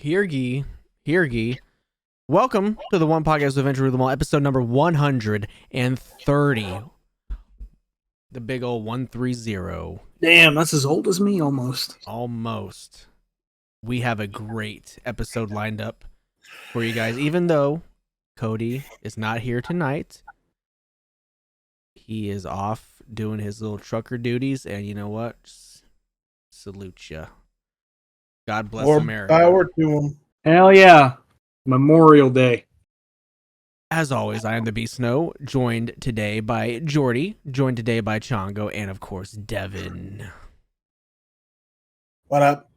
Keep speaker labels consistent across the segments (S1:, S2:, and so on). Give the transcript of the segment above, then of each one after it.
S1: Hear ye. Welcome to the One Podcast Adventure of them all, episode number 130. The big old 130.
S2: Damn, that's as old as me almost.
S1: Almost. We have a great episode lined up for you guys, even though Cody is not here tonight. He is off doing his little trucker duties, and you know what? Salute ya. God bless America.
S3: Power to him.
S2: Hell yeah. Memorial Day.
S1: As always, I am the Beast Snow, joined today by Jordi, joined today by Chongo, and of course, Devin.
S3: What up?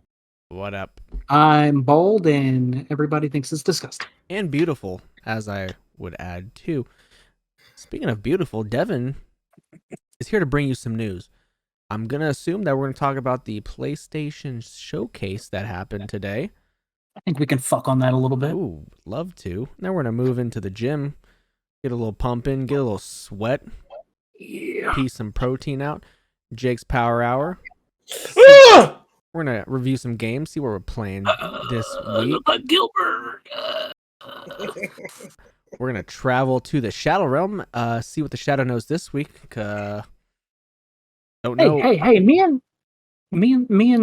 S1: What up?
S2: I'm bald and everybody thinks it's disgusting.
S1: And beautiful, as I would add too. Speaking of beautiful, Devin is here to bring you some news. I'm going to assume that we're going to talk about the PlayStation showcase that happened today.
S2: I think we can fuck on that a little bit.
S1: Ooh, love to. Now we're going to move into the gym, get a little pump in, get a little sweat, pee some protein out. Jake's Power Hour. We're going to review some games, see what we're playing this week.
S2: Gilbert.
S1: We're going to travel to the Shadow Realm, see what the Shadow knows this week. Don't know.
S2: Hey, me and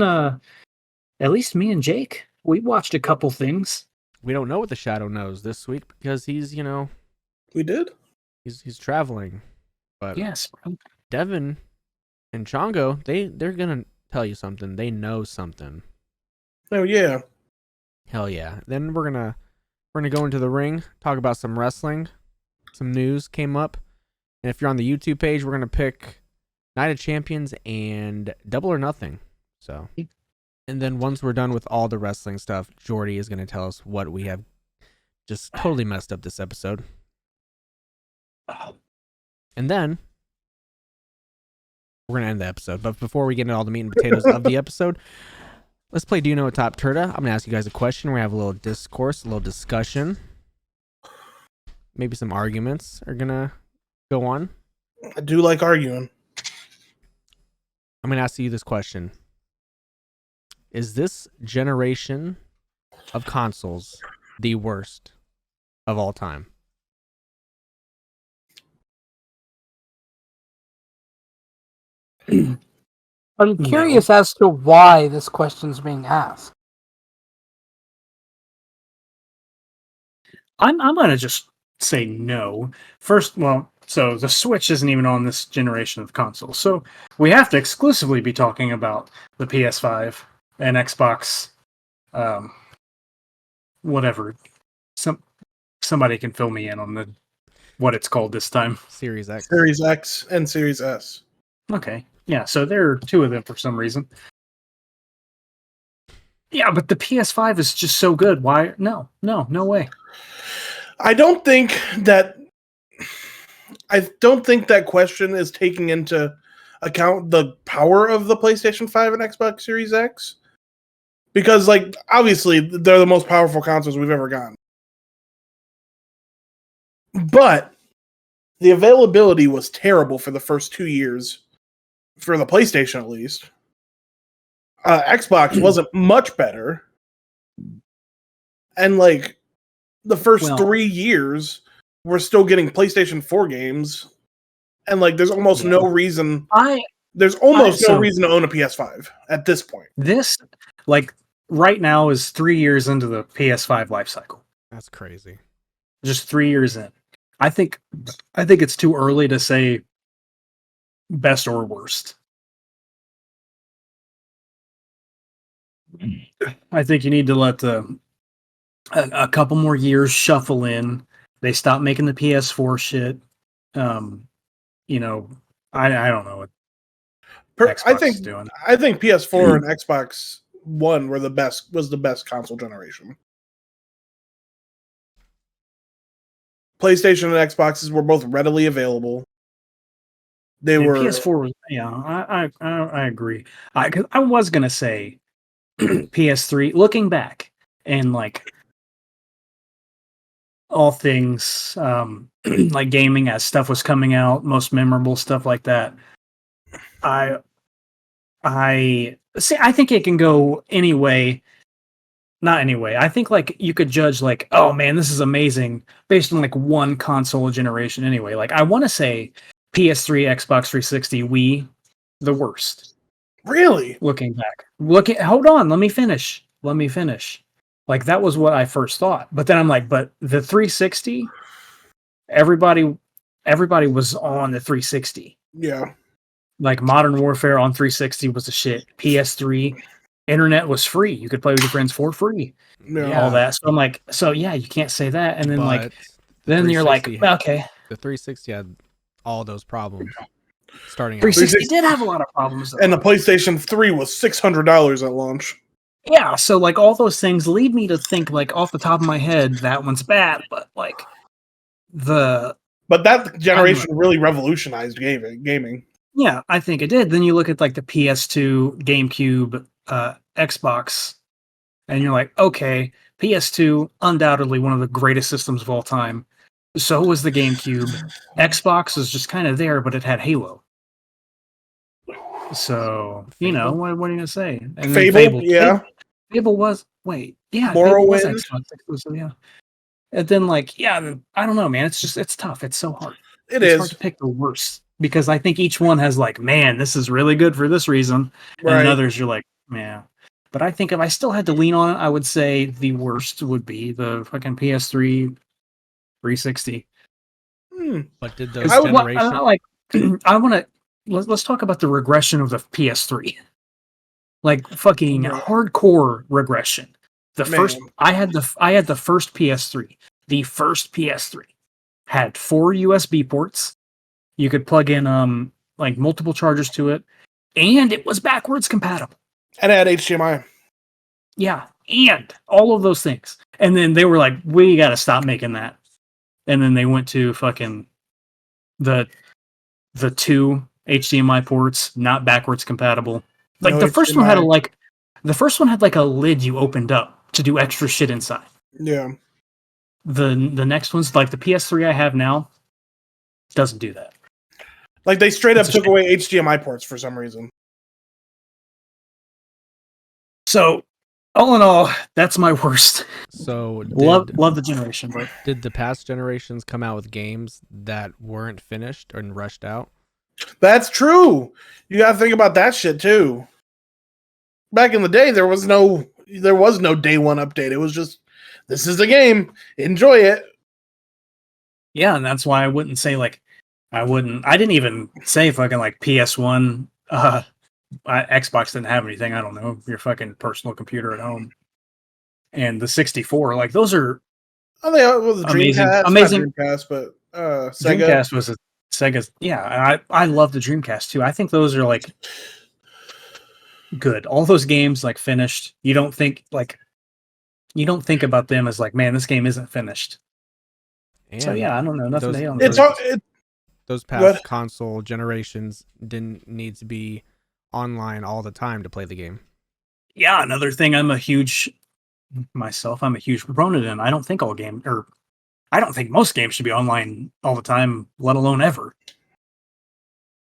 S2: at least me and Jake, we watched a couple things.
S1: We don't know what the Shadow knows this week because he's,
S3: We did?
S1: he's traveling. But
S2: Yes, bro.
S1: Devin and Chongo, they're going to tell you something. They know something.
S3: Oh, yeah.
S1: Hell yeah. Then we're going to go into the ring, talk about some wrestling. Some news came up. And if you're on the YouTube page, we're going to pick Night of Champions and Double or Nothing. So, and then once we're done with all the wrestling stuff, Jordi is going to tell us what we have just totally messed up this episode. And then we're going to end the episode. But before we get into all the meat and potatoes of the episode, let's play Do You Know TOPTERTA. I'm going to ask you guys a question. We're going to have a little discourse, a little discussion. Maybe some arguments are going to go on.
S3: I do like arguing.
S1: I'm going to ask you this question. Is this generation of consoles the worst of all time?
S4: I'm curious as to why this question's being asked.
S2: I'm gonna just say no. First, so the Switch isn't even on this generation of consoles. So we have to exclusively be talking about the PS5 and Xbox, whatever. Somebody can fill me in on what it's called this time.
S1: Series X.
S3: Series X and Series S.
S2: Okay. Yeah, so there are two of them for some reason. Yeah, but the PS5 is just so good. Why? No way.
S3: I don't think that question is taking into account the power of the PlayStation 5 and Xbox Series X. Because, obviously, they're the most powerful consoles we've ever gotten. But the availability was terrible for the first 2 years. For the PlayStation, at least. Xbox wasn't much better. And, the first 3 years, we're still getting PlayStation 4 games. And, there's almost no reason... There's almost no reason to own a PS5 at this point.
S2: This, right now is 3 years into the PS5 life cycle.
S1: That's crazy.
S2: Just 3 years in. I think it's too early to say best or worst. I think you need to let a couple more years shuffle in. They stop making the PS4 shit. I don't know what Xbox is doing.
S3: I think PS4 and Xbox One was the best console generation. PlayStation and Xboxes were both readily available.
S2: PS4 was, I agree. I was gonna say PS3. Looking back and all things gaming as stuff was coming out, most memorable stuff like that. I think it can go any way not anyway. I think like you could judge like, oh man, this is amazing based on like one console generation anyway. Like I want to say PS3, Xbox 360, Wii, the worst.
S3: Really?
S2: Looking back. Hold on, let me finish. Like that was what I first thought. But then I'm like, but the 360, everybody was on the 360.
S3: Yeah.
S2: Like Modern Warfare on 360 was the shit. PS3, internet was free. You could play with your friends for free.
S3: Yeah.
S2: All that. So I'm like, so yeah, you can't say that. And then
S1: But
S2: then you're like, okay.
S1: The 360 had all those problems starting out.
S2: 360 did have a lot of problems though.
S3: And the PlayStation 3 was $600 at launch.
S2: Yeah, so like all those things lead me to think like off the top of my head that one's bad, but like
S3: But that generation really revolutionized gaming.
S2: Yeah, I think it did. Then you look at like the PS2, GameCube, Xbox, and you're like, okay, PS2, undoubtedly one of the greatest systems of all time. So was the GameCube. Xbox was just kind of there, but it had Halo. So, you know, what are you going to say? And
S3: Fable, yeah.
S2: Fable was, yeah.
S3: Morrowind.
S2: Fable was Xbox exclusive, yeah. And then, like, yeah, I don't know, man. It's tough. It's so hard. It's hard to pick the worst because I think each one has, like, man, this is really good for this reason.
S3: Right.
S2: And others, you're like, yeah. But I think if I still had to lean on it, I would say the worst would be the fucking PS3 360.
S1: But did those generations...
S2: I want to... Let's talk about the regression of the PS3. Like fucking hardcore regression. I had the first PS3. The first PS3 had 4 USB ports. You could plug in like multiple chargers to it, and it was backwards compatible.
S3: And it had HDMI.
S2: Yeah, and all of those things. And then they were like, "We got to stop making that." And then they went to fucking the 2 HDMI ports, not backwards compatible. Like no the first HDMI. One had a lid you opened up to do extra shit inside.
S3: Yeah.
S2: The next ones, like the PS3 I have now, doesn't do that.
S3: Like they straight up took away HDMI ports for some reason.
S2: So, all in all, that's my worst.
S1: So
S2: love the generation, but
S1: did the past generations come out with games that weren't finished and rushed out?
S3: That's true. You got to think about that shit too. Back in the day, there was no day one update. It was just, this is the game. Enjoy it.
S2: Yeah, and that's why I wouldn't say like, I didn't even say fucking like PS1. Xbox didn't have anything. I don't know, your fucking personal computer at home. And the 64, like those are
S3: amazing. Dreamcast, but Sega.
S2: Dreamcast was Sega's, yeah, I love the Dreamcast too. I think those are like good. All those games like finished. You don't think about them as like, man, this game isn't finished. And so yeah, I don't know. Nothing to hate on
S1: those past console generations didn't need to be online all the time to play the game.
S2: Yeah, another thing I'm a huge proponent in. I don't think most games should be online all the time, let alone ever.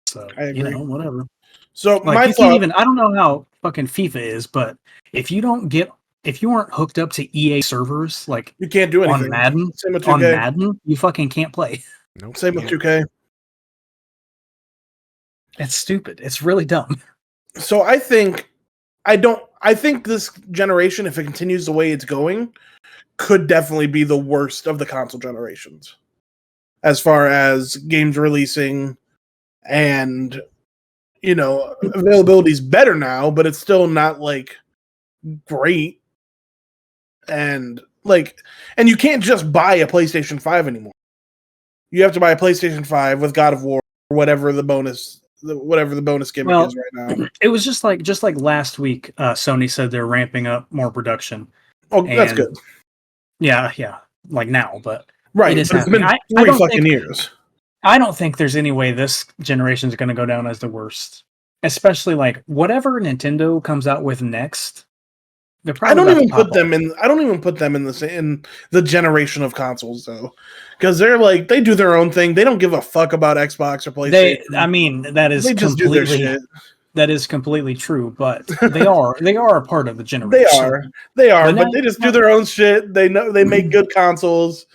S2: So, you know, whatever.
S3: So
S2: like, I don't know how fucking FIFA is, but if you aren't hooked up to EA servers, like
S3: you can't do anything.
S2: On Madden, you fucking can't play.
S1: Nope.
S3: Same with 2K.
S2: It's stupid. It's really dumb.
S3: So I think this generation, if it continues the way it's going, could definitely be the worst of the console generations as far as games releasing, and you know, availability is better now, but it's still not like great. And you can't just buy a PlayStation 5 anymore. You have to buy a PlayStation 5 with God of War or whatever the bonus gimmick is right now.
S2: It was just like last week, Sony said they're ramping up more production.
S3: Oh, that's good.
S2: Yeah, like now, but
S3: right. It's been 3 fucking years.
S2: I don't think there's any way this generation is going to go down as the worst. Especially like whatever Nintendo comes out with next.
S3: I don't even put them in the generation of consoles though, because they do their own thing. They don't give a fuck about Xbox or PlayStation.
S2: They just do their shit. That is completely true, but they are a part of the generation.
S3: They are, but they just do their own shit. They know they make good consoles.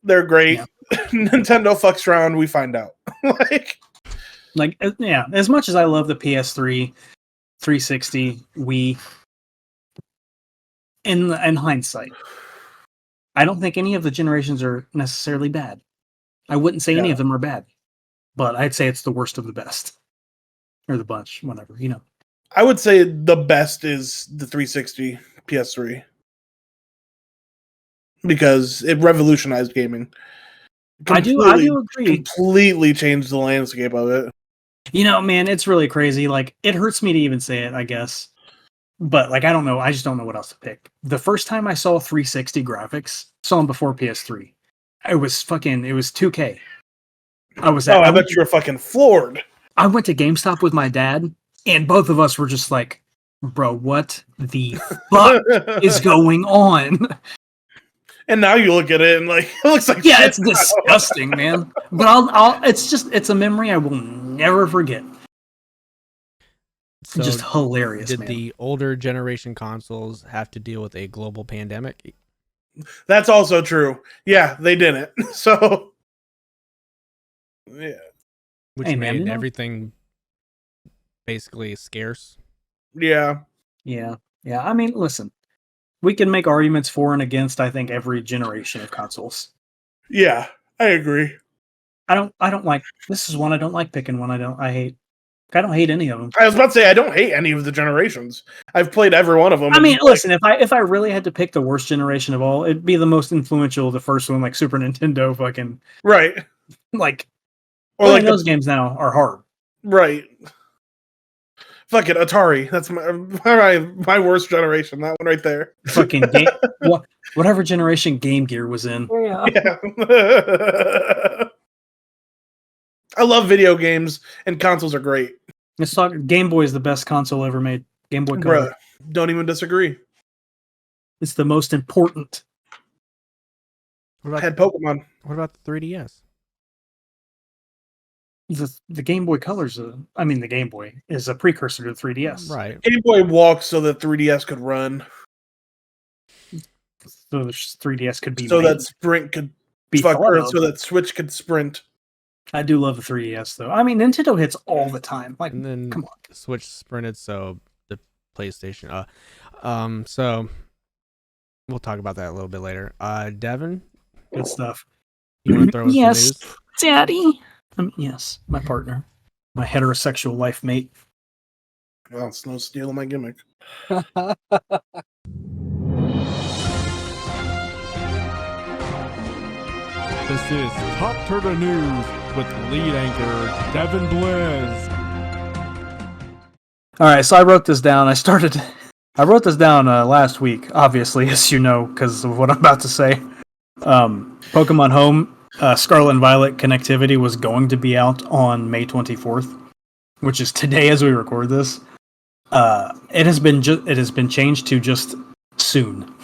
S3: They're great. Yeah. Nintendo fucks around, we find out.
S2: Yeah, as much as I love the PS3, 360, Wii, in hindsight, I don't think any of the generations are necessarily bad. I wouldn't say any of them are bad, but I'd say it's the worst of the best. Or the bunch, whatever,
S3: I would say the best is the 360 PS3. Because it revolutionized gaming.
S2: I do agree.
S3: Completely changed the landscape of it.
S2: Man, it's really crazy. Like, it hurts me to even say it, I guess. But, I don't know. I just don't know what else to pick. The first time I saw 360 graphics, saw them before PS3. It was 2K.
S3: I bet you were fucking floored.
S2: I went to GameStop with my dad, and both of us were just like, bro, what the fuck is going on?
S3: And now you look at it and it looks like
S2: shit. It's disgusting, man. But it's a memory I will never forget. So just hilarious.
S1: Did the older generation consoles have to deal with a global pandemic?
S3: That's also true. Yeah, they didn't. So yeah.
S1: Which made everything basically scarce.
S3: Yeah.
S2: Yeah. Yeah. I mean, listen, we can make arguments for and against, I think, every generation of consoles.
S3: Yeah, I agree.
S2: I don't like, this is one I don't like picking, one I don't hate any of them.
S3: I was about to say, I don't hate any of the generations. I've played every one of them.
S2: I mean, listen, if I really had to pick the worst generation of all, it'd be the most influential, the first one, like Super Nintendo fucking.
S3: Right.
S2: Or those games now are hard.
S3: Right. Fuck it, Atari. That's my worst generation. That one right there.
S2: Fucking whatever generation Game Gear was in.
S3: Yeah. I love video games, and consoles are great.
S2: Let's talk. Game Boy is the best console ever made. Game Boy Color.
S3: Bruh, don't even disagree.
S2: It's the most important.
S3: I had Pokemon.
S1: What about the 3DS?
S2: The Game Boy Color's the Game Boy is a precursor to the 3DS.
S1: Right.
S3: Game Boy walked so that 3DS could run.
S2: So the 3DS could be
S3: so that Sprint could
S2: be
S3: so that Switch could sprint.
S2: I do love the 3DS though. I mean, Nintendo hits all the time.
S1: And then
S2: come on.
S1: Switch sprinted, so the PlayStation. So we'll talk about that a little bit later. Devin,
S2: good stuff.
S1: You want to throw us some news?
S2: Daddy. Yes, my partner, my heterosexual life mate.
S3: Well, it's no stealing my gimmick.
S5: This is TOPTERTA News with lead anchor Devin Blizz.
S2: All right, so I wrote this down. I wrote this down last week, obviously, as you know, because of what I'm about to say. Pokemon Home. Scarlet and Violet connectivity was going to be out on May 24th, which is today as we record this. It has been changed to just soon.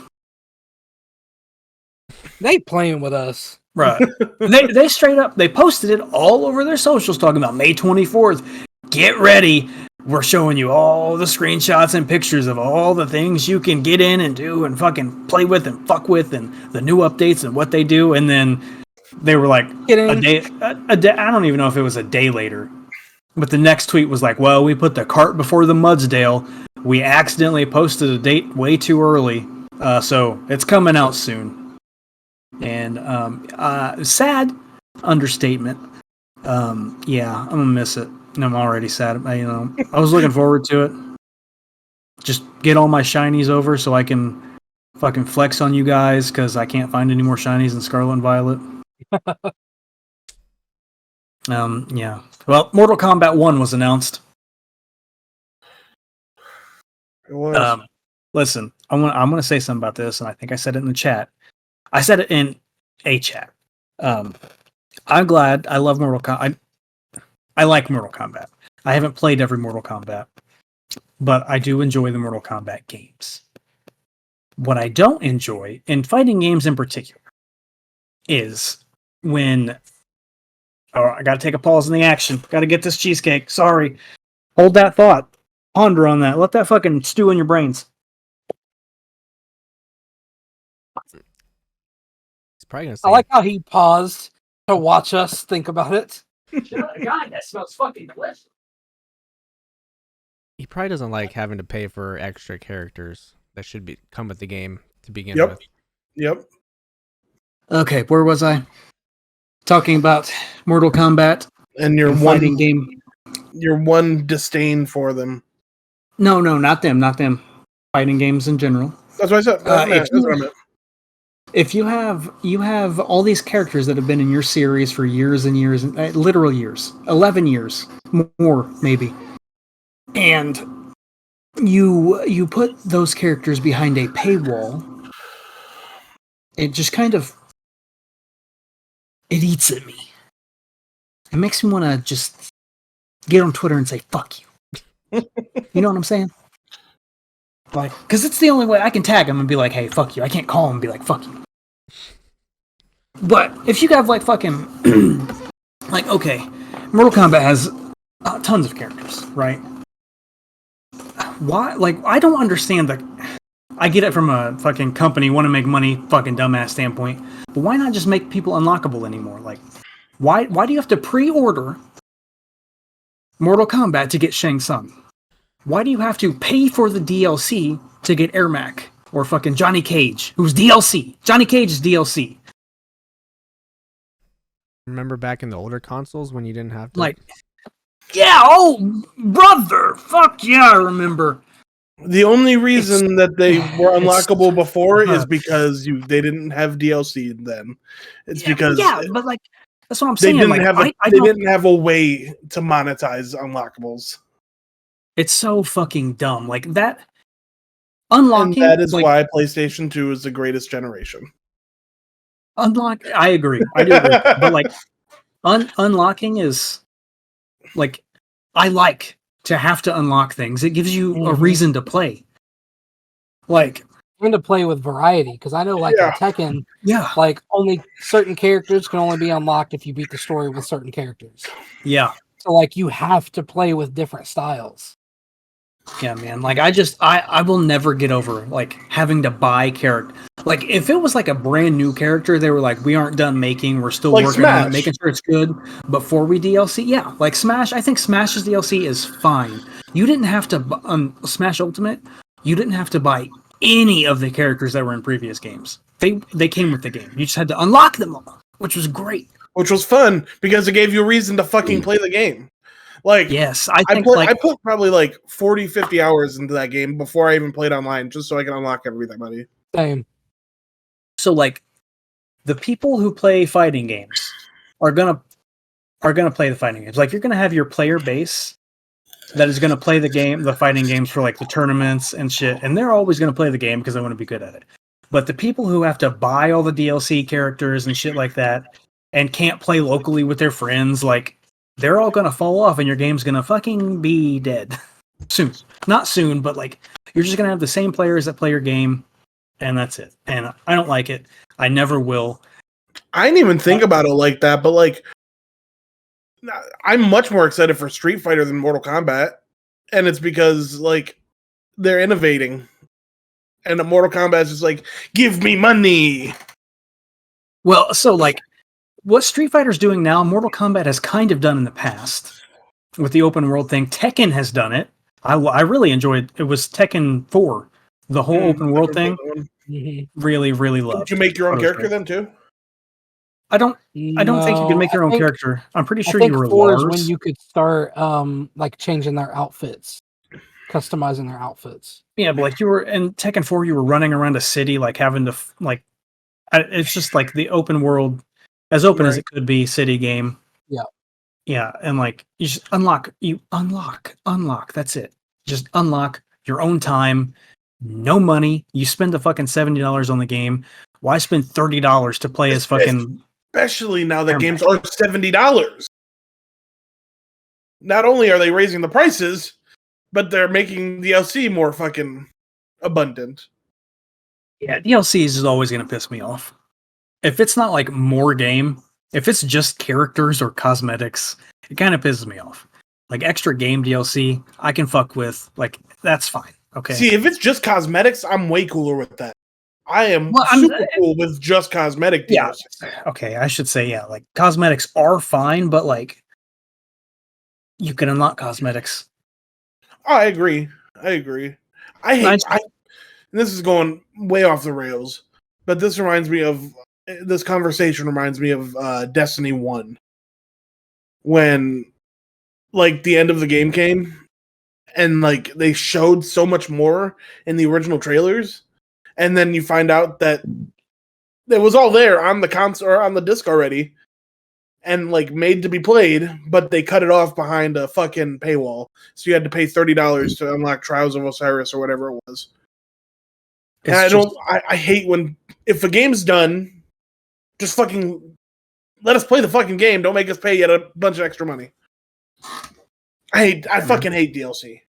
S4: They playing with us,
S2: right? They straight up posted it all over their socials talking about May 24th. Get ready. We're showing you all the screenshots and pictures of all the things you can get in and do and fucking play with and fuck with and the new updates and what they do, and then. They were like a day. I don't even know if it was a day later, but the next tweet was like, "Well, we put the cart before the Mudsdale. We accidentally posted a date way too early, so it's coming out soon." And sad understatement. Yeah, I'm gonna miss it, and I'm already sad. I was looking forward to it. Just get all my shinies over so I can fucking flex on you guys because I can't find any more shinies in Scarlet and Violet. Yeah. Well, Mortal Kombat 1 was announced.
S3: It was.
S2: Listen, I'm gonna say something about this, and I think I said it in the chat. I said it in a chat. I'm glad. I love Mortal Kombat. I like Mortal Kombat. I haven't played every Mortal Kombat, but I do enjoy the Mortal Kombat games. What I don't enjoy, in fighting games in particular, is when I gotta take a pause in the action. Gotta get this cheesecake. Sorry. Hold that thought. Ponder on that. Let that fucking stew in your brains.
S1: He's probably gonna say.
S4: I like how he paused to watch us think about it.
S2: God, that smells fucking delicious.
S1: He probably doesn't like having to pay for extra characters that should come with the game to begin with.
S3: Yep.
S2: Okay, where was I? Talking about Mortal Kombat
S3: and your
S2: fighting game.
S3: Your one disdain for them.
S2: No, not them. Fighting games in general.
S3: That's what I said. That's what I meant.
S2: If you have all these characters that have been in your series for years and years, literal years, 11 years, more maybe, and you put those characters behind a paywall, it just kind of it eats at me. It makes me want to just get on Twitter and say fuck you. You know what I'm saying? Like, because it's the only way I can tag him and be like, hey, fuck you. I can't call him and be like, fuck you. But if you have like fucking like, okay, Mortal Kombat has tons of characters, right? Why? Like, I don't understand I get it from a fucking company want to make money, fucking dumbass standpoint, but why not just make people unlockable anymore? Like, why do you have to pre-order Mortal Kombat to get Shang Tsung? Why do you have to pay for the DLC to get Ermac or fucking Johnny Cage, who's DLC? Johnny Cage is DLC.
S1: Remember back in the older consoles when you didn't have to?
S2: Like, yeah, oh, brother, fuck yeah, I remember.
S3: The only reason that they were unlockable before is because they didn't have DLC then. It's because
S2: but like that's what I'm saying.
S3: They didn't
S2: like,
S3: didn't have a way to monetize unlockables.
S2: It's so fucking dumb. Like that unlocking.
S3: And that is why PlayStation 2 is the greatest generation.
S2: I agree. I do agree. But like unlocking is like I like to have to unlock things. It gives you a reason to play. Like
S4: and to play with variety, because I know like in Tekken, like only certain characters can only be unlocked if you beat the story with certain characters.
S2: Yeah.
S4: So like you have to play with different styles.
S2: Yeah, man. Like I will never get over like having to buy character. Like if it was like a brand new character, they were like, we aren't done making, we're still
S3: like
S2: working
S3: Smash.
S2: on it, making sure it's good before we DLC. Yeah, like Smash. I think Smash's DLC is fine. You didn't have to Smash Ultimate. You didn't have to buy any of the characters that were in previous games. They came with the game. You just had to unlock them all, which was great.
S3: Which was fun because it gave you a reason to fucking play the game. Like,
S2: yes,
S3: I put probably like 40, 50 hours into that game before I even played online, just so I can unlock everybody.
S4: Same.
S2: So like, the people who play fighting games are gonna play the fighting games. Like, you're gonna have your player base that is gonna play the fighting games for like the tournaments and shit, and they're always gonna play the game because they want to be good at it. But the people who have to buy all the DLC characters and shit like that and can't play locally with their friends, like, they're all gonna fall off and your game's gonna fucking be dead. Soon. Not soon, but like, you're just gonna have the same players that play your game, and that's it. And I don't like it. I never will.
S3: I didn't even think about it like that, but like, I'm much more excited for Street Fighter than Mortal Kombat. And it's because, like, they're innovating. And the Mortal Kombat is just like, give me money!
S2: Well, so like, what Street Fighter's doing now, Mortal Kombat has kind of done in the past with the open world thing. Tekken has done it. I really enjoyed it. It was Tekken 4, the whole open world thing. Really, really loved.
S3: Did you make your own character then too?
S2: I don't think you can make your own character. I'm pretty sure
S4: I think
S2: you were
S4: 4
S2: Lars.
S4: is when you could start like changing their outfits, customizing their outfits.
S2: Yeah, but like you were in Tekken 4, you were running around a city, like having to like. It's just like the open world. As open as it could be, city game. Yeah, and like you just unlock. That's it. Just unlock your own time. No money. You spend the fucking $70 on the game. Why spend $30 to play as fucking?
S3: Especially now that games are $70. Not only are they raising the prices, but they're making DLC more fucking abundant.
S2: Yeah, DLC is always going to piss me off. If it's not like more game, if it's just characters or cosmetics, it kind of pisses me off. Like extra game DLC, I can fuck with. Like that's fine. Okay.
S3: See, if it's just cosmetics, I'm way cooler with that. I am super cool with just cosmetic DLC.
S2: Yeah. Okay, I should say like cosmetics are fine, but like you can unlock cosmetics.
S3: Oh, I agree. I hate. This is going way off the rails, but this conversation reminds me of Destiny 1, when like the end of the game came and like they showed so much more in the original trailers, and then you find out that it was all there on the console or on the disc already and like made to be played, but they cut it off behind a fucking paywall, so you had to pay $30 to unlock Trials of Osiris or whatever it was. And I hate when, if a game's done, just fucking let us play the fucking game. Don't make us pay yet a bunch of extra money. I fucking hate DLC.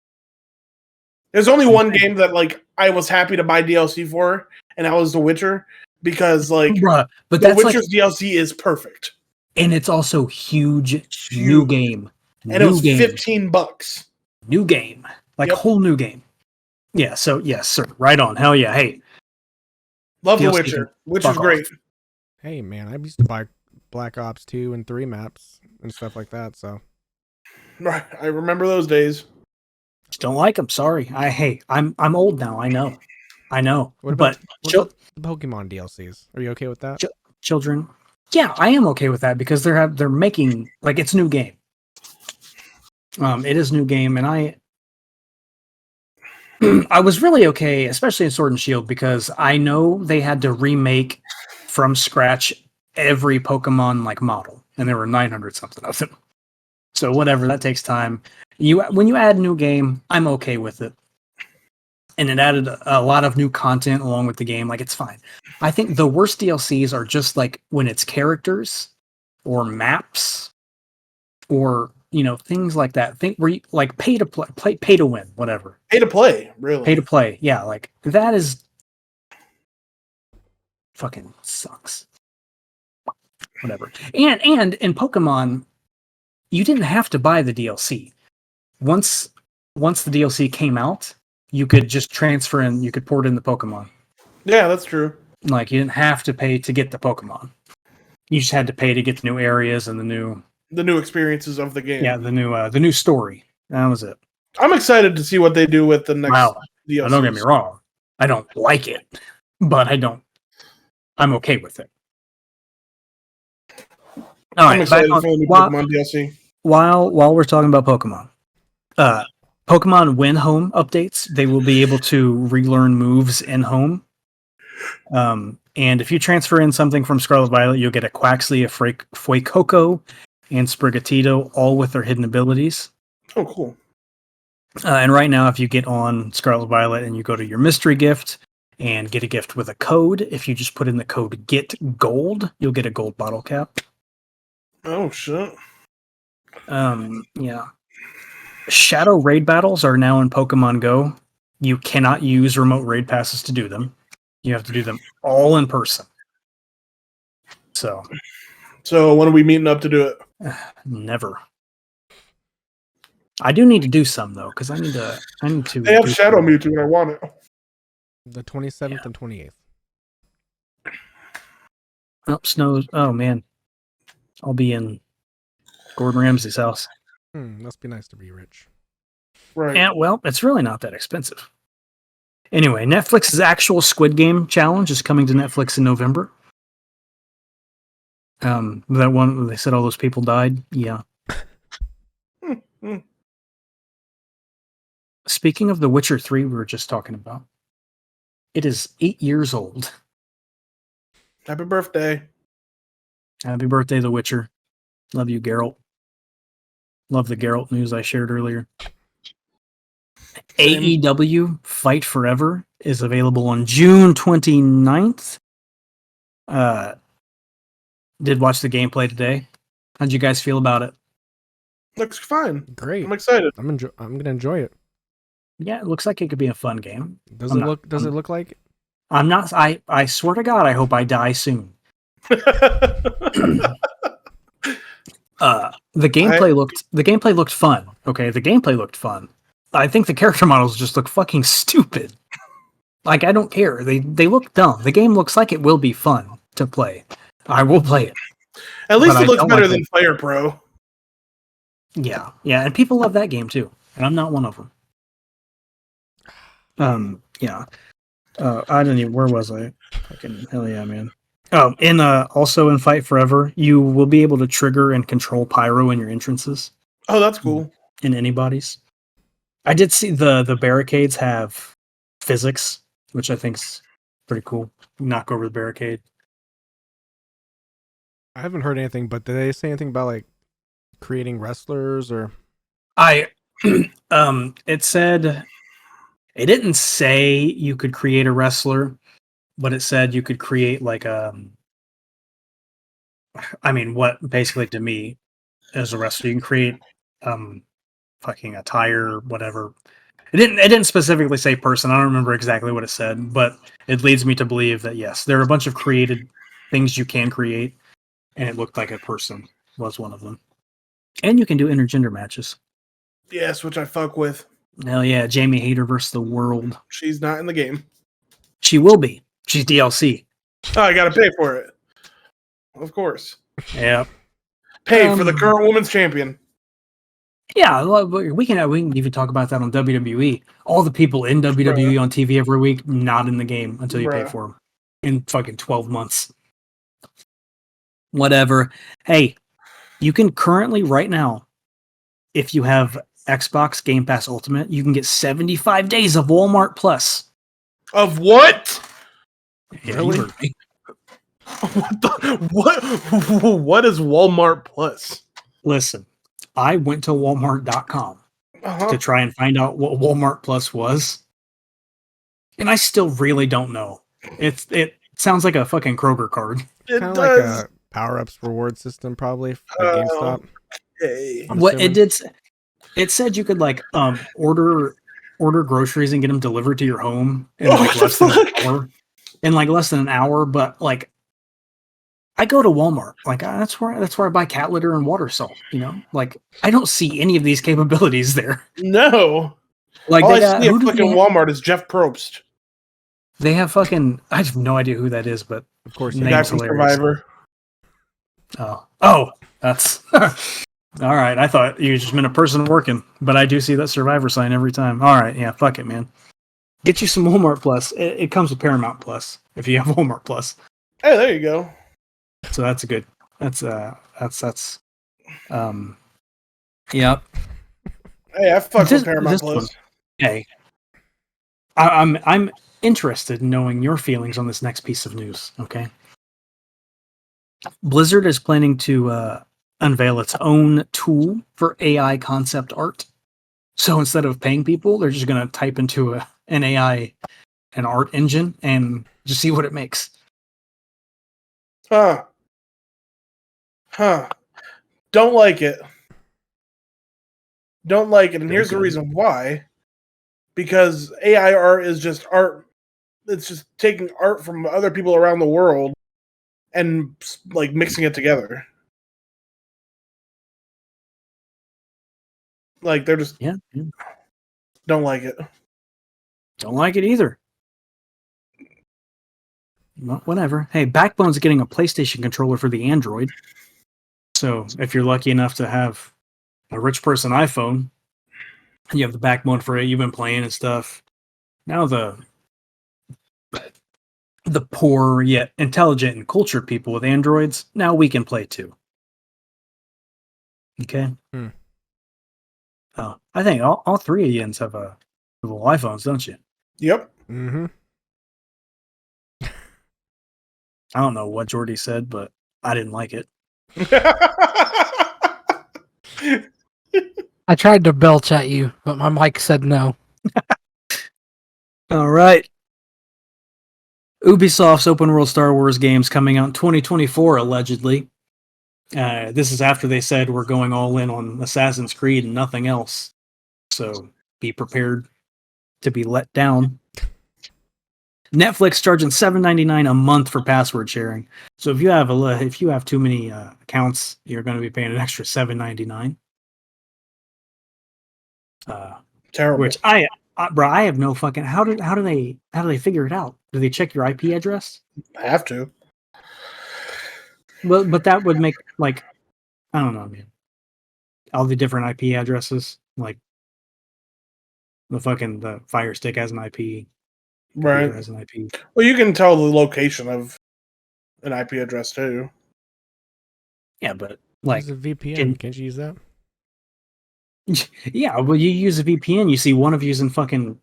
S3: There's only one game that like I was happy to buy DLC for, and that was The Witcher, because like
S2: but
S3: The Witcher's DLC is perfect.
S2: And it's also huge. New game.
S3: And it was $15.
S2: New game. Like whole new game. Yeah, so yes, sir. Right on. Hell yeah. Hey.
S3: Love The Witcher. Witcher's great.
S1: Hey man, I used to buy Black Ops 2 and 3 maps and stuff like that, so.
S3: Right. I remember those days.
S2: Just don't like them. Sorry. I'm old now. I know.
S1: What about the Pokemon DLCs? Are you okay with that?
S2: Children. Yeah, I am okay with that because they're making like it's new game. It is new game, and I was really okay, especially in Sword and Shield, because I know they had to remake from scratch every Pokemon like model, and there were 900 something of them. So whatever, that takes time. When you add new game, I'm okay with it. And it added a lot of new content along with the game. Like, it's fine. I think the worst DLCs are just like when it's characters or maps or, things like that. Think where you like pay to pay to win, whatever.
S3: Pay to play, really.
S2: Pay to play. Yeah, like that is fucking sucks. Whatever. And in Pokemon, you didn't have to buy the DLC. Once the DLC came out, you could just transfer in, you could port in the Pokemon.
S3: Yeah, that's true.
S2: Like, you didn't have to pay to get the Pokemon. You just had to pay to get the new areas and the new
S3: experiences of the game.
S2: Yeah, the new story. That was it.
S3: I'm excited to see what they do with the next DLC.
S2: Don't get me wrong. I don't like it, but I'm okay with it. All right,
S3: excited for the Pokemon DLC.
S2: While we're talking about Pokemon, Pokemon Win Home updates, they will be able to relearn moves in Home. And if you transfer in something from Scarlet Violet, you'll get a Quaxley, a Fuecoco, and Sprigatito, all with their hidden abilities.
S3: Oh, cool.
S2: And right now, if you get on Scarlet Violet and you go to your mystery gift and get a gift with a code, if you just put in the code GET-GOLD, you'll get a gold bottle cap.
S3: Oh, shit.
S2: Yeah. Shadow raid battles are now in Pokemon Go. You cannot use remote raid passes to do them. You have to do them all in person. So
S3: when are we meeting up to do it?
S2: Never. I do need to do some though, because I need to.
S3: They have Shadow Mewtwo, and I want it.
S1: The 27th and 28th.
S2: Oh, snows. Oh man, I'll be in Gordon Ramsay's house.
S1: Must be nice to be rich.
S3: Right.
S2: And well, it's really not that expensive. Anyway, Netflix's actual Squid Game challenge is coming to Netflix in November. That one they said all those people died. Yeah. Speaking of The Witcher 3, we were just talking about. It is 8 years old.
S3: Happy birthday.
S2: Happy birthday, The Witcher. Love you, Geralt. Love the Geralt news I shared earlier.
S3: Same.
S2: AEW Fight Forever is available on June 29th. Did watch the gameplay today. How'd you guys feel about it?
S3: Looks fine.
S1: Great.
S3: I'm excited.
S1: I'm gonna enjoy it.
S2: Yeah, it looks like it could be a fun game.
S1: Does it look like?
S2: I'm not. I swear to God, I hope I die soon. The gameplay looked fun. Okay, the gameplay looked fun. I think the character models just look fucking stupid. Like, I don't care. They look dumb. The game looks like it will be fun to play. I will play it.
S3: At least it looks better than Fire Pro.
S2: Yeah, and people love that game too, and I'm not one of them. Yeah. I didn't even. Where was I? Fucking hell yeah, man. Oh, and also in Fight Forever, you will be able to trigger and control pyro in your entrances.
S3: Oh, that's cool.
S2: In anybody's. I did see the barricades have physics, which I think's pretty cool. Knock over the barricade.
S1: I haven't heard anything, but did they say anything about like creating wrestlers or?
S2: It said it didn't say you could create a wrestler, but it said you could create like what basically to me as a wrestler you can create fucking attire, whatever. It didn't specifically say person. I don't remember exactly what it said, but it leads me to believe that yes, there are a bunch of created things you can create, and it looked like a person was one of them. And you can do intergender matches.
S3: Yes, which I fuck with.
S2: Hell yeah, Jamie Hayter versus the world.
S3: She's not in the game.
S2: She will be. She's DLC.
S3: Oh, I gotta pay for it. Of course.
S2: Yeah.
S3: Pay for the current women's champion.
S2: Yeah, we can even talk about that on WWE. All the people in WWE on TV every week, not in the game until you pay for them. In fucking 12 months. Whatever. Hey, you can currently, right now, if you have Xbox Game Pass Ultimate, you can get 75 days of Walmart Plus.
S3: Of what?
S2: Yeah, really?
S3: What is Walmart Plus?
S2: Listen, I went to Walmart.com to try and find out what Walmart Plus was, and I still really don't know. It sounds like a fucking Kroger card.
S1: Kind of like a power-ups reward system, probably for GameStop.
S3: Okay.
S2: What it did, it said you could like order groceries and get them delivered to your home in less than an hour. In like less than an hour, but like I go to Walmart, like that's where I buy cat litter and water salt. You know, like I don't see any of these capabilities there.
S3: No,
S2: like
S3: all I see at fucking Walmart is Jeff Probst.
S2: They have fucking. I have no idea who that is, but
S1: of course,
S3: the guy from Survivor.
S2: Oh, that's all right. I thought you just meant a person working, but I do see that Survivor sign every time. All right, yeah, fuck it, man. Get you some Walmart Plus. It comes with Paramount Plus if you have Walmart Plus.
S3: Hey, there you go.
S2: So that's a good. That's Yep.
S3: Hey, I fuck with Paramount Plus.
S2: One, hey, I'm interested in knowing your feelings on this next piece of news. Okay. Blizzard is planning to unveil its own tool for AI concept art. So instead of paying people, they're just going to type into an AI, an art engine, and just see what it makes.
S3: Huh. Don't like it. Don't like it. And here's the reason why. Because AI art is just art. It's just taking art from other people around the world and like mixing it together. Like they're just don't like it.
S2: Don't like it either. Well, whatever. Hey, Backbone's getting a PlayStation controller for the Android. So if you're lucky enough to have a rich person iPhone, and you have the Backbone for it, you've been playing and stuff. Now the poor yet intelligent and cultured people with Androids, now we can play too. Okay. I think all three of yins have little iPhones, don't you?
S3: Yep.
S1: Mm-hmm.
S2: I don't know what Jordi said, but I didn't like it.
S4: I tried to belch at you, but my mic said no.
S2: All right. Ubisoft's open world Star Wars games coming out in 2024, allegedly. This is after they said we're going all in on Assassin's Creed and nothing else. So be prepared to be let down. Netflix charging $7.99 a month for password sharing. So if you have too many accounts, you're going to be paying an extra $7.99.
S3: Terrible.
S2: Which I have no fucking. How do they figure it out? Do they check your IP address?
S3: I have to.
S2: Well, but that would make like, I don't know, man. All the different IP addresses, like the Fire Stick has an IP,
S3: right?
S2: Has an IP.
S3: Well, you can tell the location of an IP address too.
S2: Yeah, but like
S1: use a VPN. Can't you use that?
S2: Yeah, well, you use a VPN. You see one of you's in fucking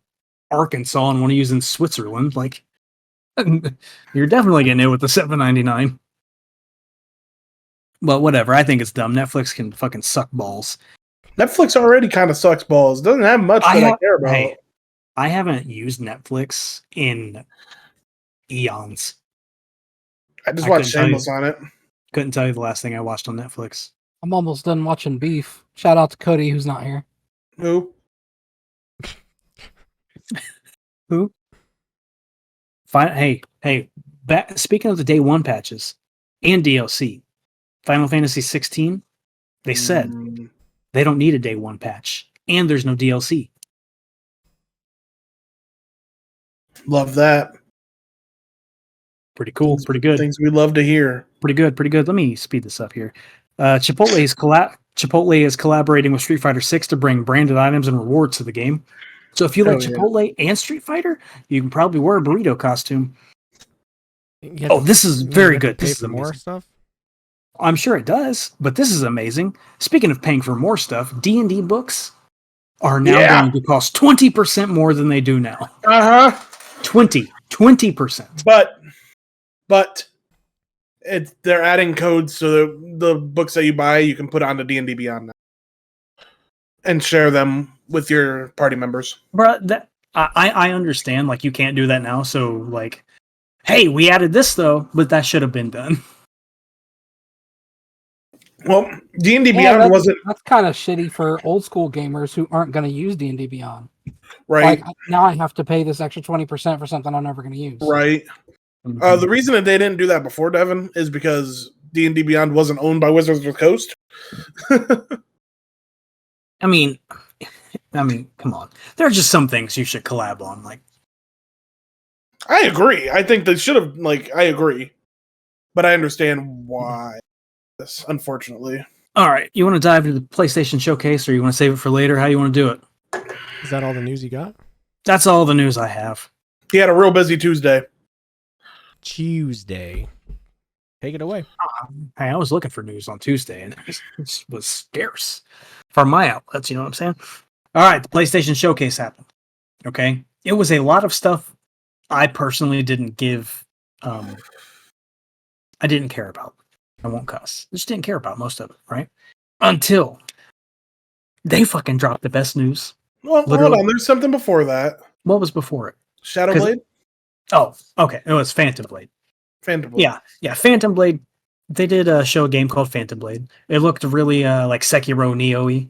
S2: Arkansas and one of you's in Switzerland. Like, you're definitely getting it with the $7.99. But whatever. I think it's dumb. Netflix can fucking suck balls.
S3: Netflix already kind of sucks balls. Doesn't have much I care about. Hey,
S2: I haven't used Netflix in eons.
S3: I just watched Shameless on it.
S2: Couldn't tell you the last thing I watched on Netflix.
S4: I'm almost done watching Beef. Shout out to Cody, who's not here.
S3: Who?
S2: Who? Hey. Speaking of the day one patches and DLC, Final Fantasy 16, they said they don't need a day one patch, and there's no DLC.
S3: Love that.
S2: Pretty cool. Pretty good.
S3: Things we love to hear.
S2: Pretty good. Let me speed this up here. Chipotle is collaborating with Street Fighter 6 to bring branded items and rewards to the game. So if you like Chipotle and Street Fighter, you can probably wear a burrito costume. This is very good. This is more stuff. I'm sure it does, but this is amazing. Speaking of paying for more stuff, D&D books are now going to cost 20% more than they do now. 20%.
S3: But they're adding codes so the books that you buy you can put onto D&D Beyond now and share them with your party members.
S2: Bro, I understand. Like, you can't do that now. So, like, hey, we added this though, but that should have been done.
S3: Well, D&D Beyond wasn't.
S4: That's kind of shitty for old school gamers who aren't going to use D&D Beyond.
S3: Right.
S4: Like, now I have to pay this extra 20% for something I'm never going to use.
S3: Right. The reason that they didn't do that before, Devin, is because D&D Beyond wasn't owned by Wizards of the Coast.
S2: I mean, come on. There are just some things you should collab on. Like,
S3: I agree. I think they should have. I agree, but I understand why. This, unfortunately.
S2: All right, you want to dive into the PlayStation Showcase, or you want to save it for later? How you want to do it?
S1: Is that all the news you got?
S2: That's all the news I have.
S3: He had a real busy Tuesday.
S1: Take it away.
S2: Hey, I was looking for news on Tuesday, and it was scarce from my outlets. You know what I'm saying? All right, the PlayStation Showcase happened. Okay, it was a lot of stuff I personally didn't give. I didn't care about. I won't cuss. I just didn't care about most of it, right? Until they fucking dropped the best news.
S3: Well, hold on. There's something before that.
S2: What was before it?
S3: Shadow Blade?
S2: Oh, okay. It was Phantom Blade.
S3: Phantom Blade.
S2: Yeah. Phantom Blade. They did show a game called Phantom Blade. It looked really like Sekiro Neo-y.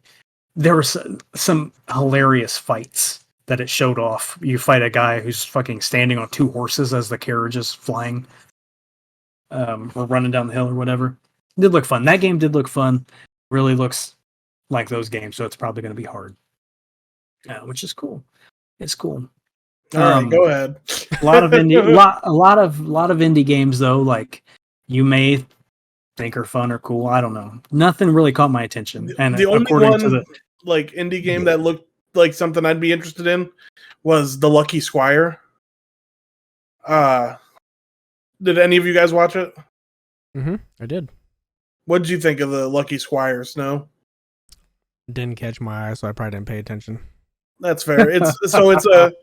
S2: There were some hilarious fights that it showed off. You fight a guy who's fucking standing on two horses as the carriage is flying. Or running down the hill or whatever. It did look fun. That game did look fun. Really looks like those games, so it's probably going to be hard. Which is cool. It's cool.
S3: All right, go ahead.
S2: A lot of indie games though, like you may think are fun or cool. I don't know. Nothing really caught my attention. And
S3: the only one indie game that looked like something I'd be interested in was The Lucky Squire. Did any of you guys watch it?
S1: Mm-hmm. I did.
S3: What did you think of The Lucky Squire, Snow?
S1: Didn't catch my eye, so I probably didn't pay attention.
S3: That's fair. The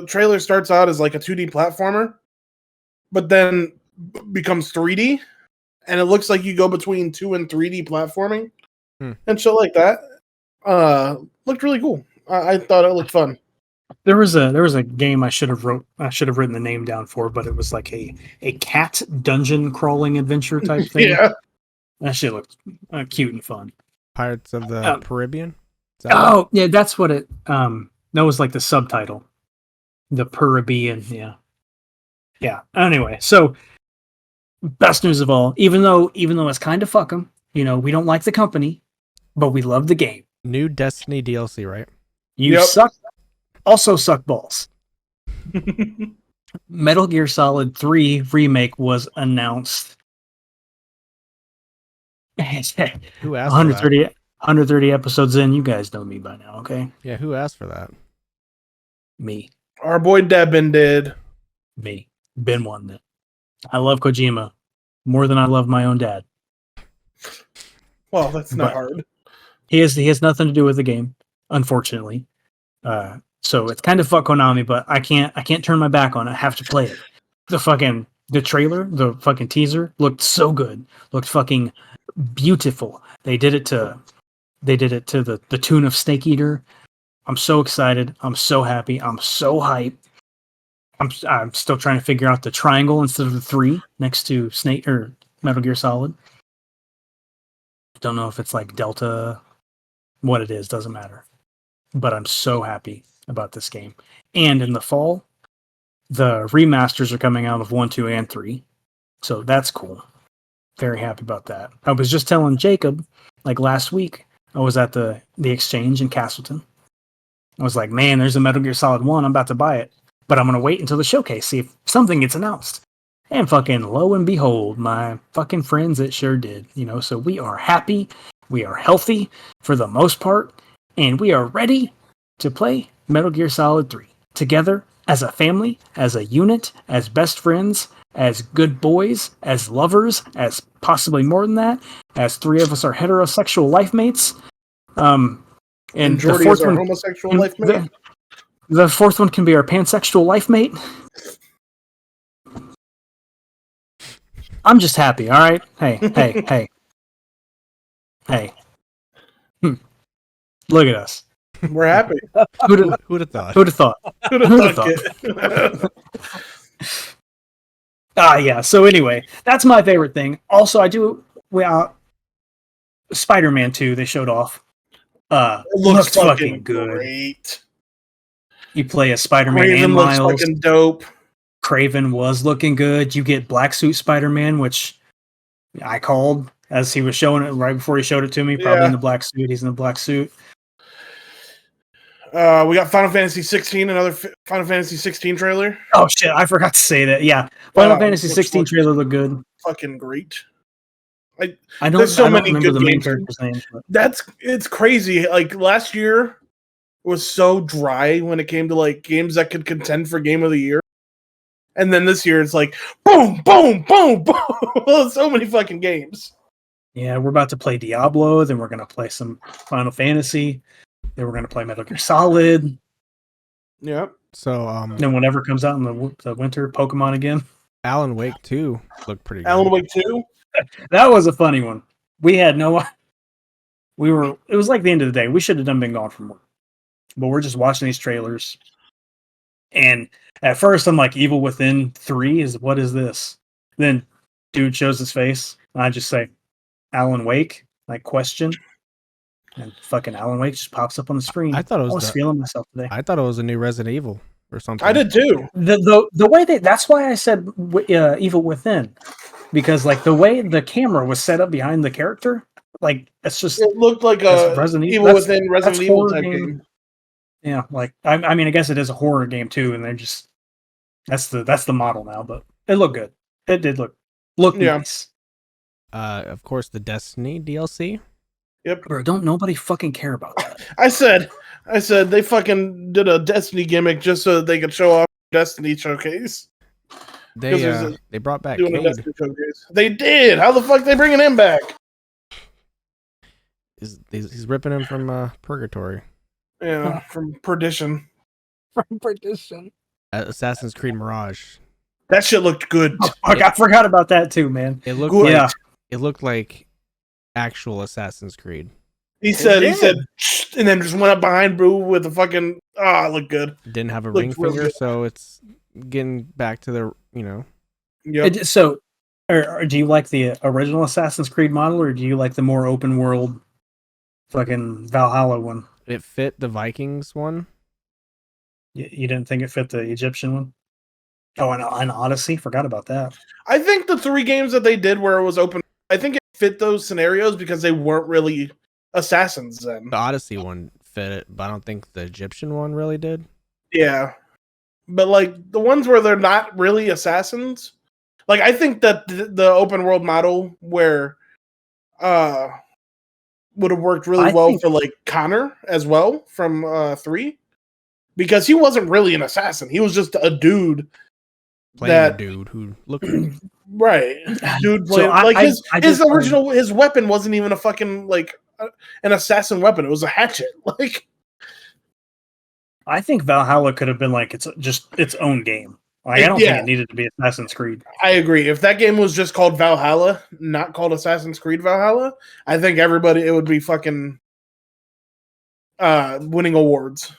S3: trailer starts out as like a 2D platformer, but then becomes 3D, and it looks like you go between 2 and 3D platforming and shit like that. Looked really cool. I thought it looked fun.
S2: There was a game I should have written the name down for, but it was like a cat dungeon crawling adventure type thing.
S3: Yeah,
S2: that shit looked cute and fun.
S1: Pirates of the Caribbean.
S2: Yeah, that's what it. That was like the subtitle. The Peruvian, yeah. Yeah. Anyway, so best news of all, even though it's kind of fuck 'em, we don't like the company, but we love the game.
S1: New Destiny DLC, right?
S2: You suck. Also suck balls. Metal Gear Solid 3 remake was announced.
S1: Who asked
S2: 130, 130 episodes in. You guys know me by now, okay?
S1: Yeah, who asked for that?
S2: Me.
S3: Our boy Devin did.
S2: Me. Ben wanted it. I love Kojima more than I love my own dad.
S3: Well, that's not hard.
S2: He has nothing to do with the game, unfortunately. So it's kind of fuck Konami, but I can't turn my back on it. I have to play it. The trailer, the fucking teaser looked so good. Looked fucking beautiful. They did it to the tune of Snake Eater. I'm so excited. I'm so happy. I'm so hyped. I'm still trying to figure out the triangle instead of the 3 next to Snake or Metal Gear Solid. Don't know if it's like Delta, what it is, doesn't matter. But I'm so happy about this game. And in the fall, the remasters are coming out of 1, 2, and 3. So that's cool. Very happy about that. I was just telling Jacob, like last week, I was at the exchange in Castleton. I was like, man, there's a Metal Gear Solid 1. I'm about to buy it. But I'm going to wait until the showcase, see if something gets announced. And fucking lo and behold, my fucking friends, it sure did. So we are happy. We are healthy for the most part. And we are ready to play Metal Gear Solid 3 together as a family, as a unit, as best friends, as good boys, as lovers, as possibly more than that, as 3 of us are heterosexual life mates. And
S3: Jordi
S2: the 4th
S3: is our
S2: one,
S3: homosexual life mate.
S2: The 4th one can be our pansexual life mate. I'm just happy, all right? Hey. Look at us.
S3: We're happy.
S1: Who'd have thought?
S2: Who'd have thought? Yeah. So anyway, that's my favorite thing. Also, I do. Spider-Man 2. They showed off.
S3: It looks
S2: fucking good.
S3: Great.
S2: You play as Spider-Man
S3: Craven
S2: and
S3: looks
S2: Miles.
S3: fucking dope.
S2: Craven was looking good. You get Black Suit Spider-Man, which I called as he was showing it right before he showed it to me. Probably in the black suit. He's in the black suit.
S3: We got Final Fantasy 16, another Final Fantasy 16 trailer.
S2: Oh shit, I forgot to say that. Yeah, Final Fantasy 16 trailer looked good.
S3: Fucking great.
S2: There's so many remember good the main character's name.
S3: It's crazy. Like last year was so dry when it came to like games that could contend for Game of the Year, and then this year it's like boom, boom, boom, boom. So many fucking games.
S2: Yeah, we're about to play Diablo. Then we're gonna play some Final Fantasy. Then we're gonna play Metal Gear Solid.
S3: Yep.
S1: So
S2: then whatever comes out in the winter, Pokemon again.
S1: Alan Wake 2 looked pretty good.
S3: Alan Wake 2?
S2: That was a funny one. We had it was like the end of the day. We should have been gone from work. But we're just watching these trailers. And at first I'm like, Evil Within 3 what is this? Then dude shows his face. And I just say, Alan Wake? Like question. And fucking Alan Wake just pops up on the screen.
S1: I thought it was
S2: I was feeling myself today.
S1: I thought it was a new Resident Evil or something.
S3: I did too.
S2: The way that's why I said Evil Within, because like the way the camera was set up behind the character, like it's just
S3: it looked like a Evil Within Resident Evil type game.
S2: Yeah, like I mean I guess it is a horror game too, and they're just that's the model now, but it looked good. It did look nice.
S1: Of course, the Destiny DLC.
S3: Yep.
S2: Bro, don't nobody fucking care about that.
S3: I said they fucking did a Destiny gimmick just so that they could show off Destiny showcase.
S1: They brought back
S3: Cade. They did. How the fuck they bringing him back?
S1: He's ripping him from Purgatory.
S3: Yeah, from Perdition.
S4: From Perdition.
S1: Assassin's Creed Mirage.
S3: That shit looked good.
S2: Oh, fuck, I forgot about that too, man.
S1: It looked like, it looked like actual Assassin's Creed.
S3: He said, and then just went up behind Boo with the fucking. It looked good.
S1: Didn't have a ring finger, so it's getting back to the,
S3: Yep.
S2: So, or do you like the original Assassin's Creed model, or do you like the more open world, fucking Valhalla one?
S1: It fit the Vikings one.
S2: You didn't think it fit the Egyptian one? Oh, and Odyssey, forgot about that.
S3: I think the 3 games that they did where it was open, I think it fit those scenarios because they weren't really assassins then.
S1: The Odyssey one fit it, but I don't think the Egyptian one really did.
S3: Yeah. But like the ones where they're not really assassins, like I think that the open world model where would have worked really well for like Connor as well from 3, because he wasn't really an assassin. He was just a dude.
S1: Playing a dude who looked
S3: right. Dude playing his weapon wasn't even a fucking like an assassin weapon. It was a hatchet. Like
S2: I think Valhalla could have been like it's its own game. Like I don't think it needed to be Assassin's Creed.
S3: I agree. If that game was just called Valhalla, not called Assassin's Creed Valhalla, I think it would be fucking winning awards.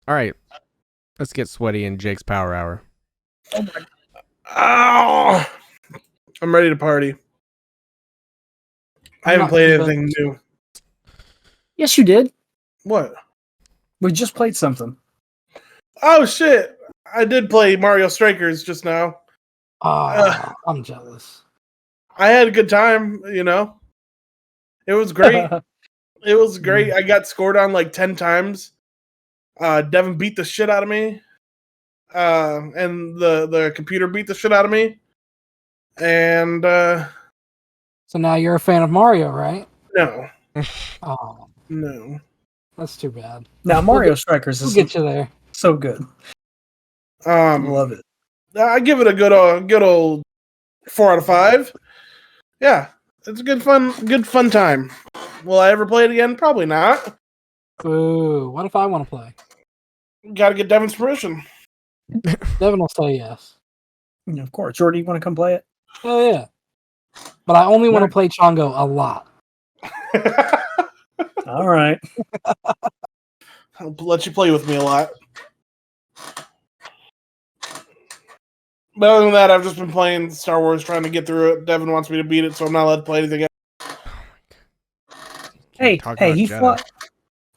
S1: All right, let's get sweaty in Jake's Power Hour.
S3: Oh my! Oh, I'm ready to party. I haven't played anything new.
S2: Yes, you did.
S3: What?
S2: We just played something.
S3: Oh shit! I did play Mario Strikers just now.
S4: I'm jealous.
S3: I had a good time. You know, it was great. It was great. I got scored on like 10 times. Devin beat the shit out of me. And the computer beat the shit out of me. And
S4: so now you're a fan of Mario, right?
S3: No.
S4: Oh.
S3: No.
S4: That's too bad.
S2: Now Mario Strikers
S4: we'll get you there.
S2: So good. Love it.
S3: I give it a good old 4 out of 5. Yeah. It's a good fun time. Will I ever play it again? Probably not.
S4: Ooh, what if I want to play?
S3: Gotta get Devin's permission.
S4: Devin will say yes.
S2: Yeah, of course. Jordi, you want to come play it?
S4: Oh yeah. But I only want to play Chongo a lot.
S2: All right.
S3: I'll let you play with me a lot. But other than that, I've just been playing Star Wars, trying to get through it. Devin wants me to beat it, so I'm not allowed to play anything else.
S2: Hey, he fought.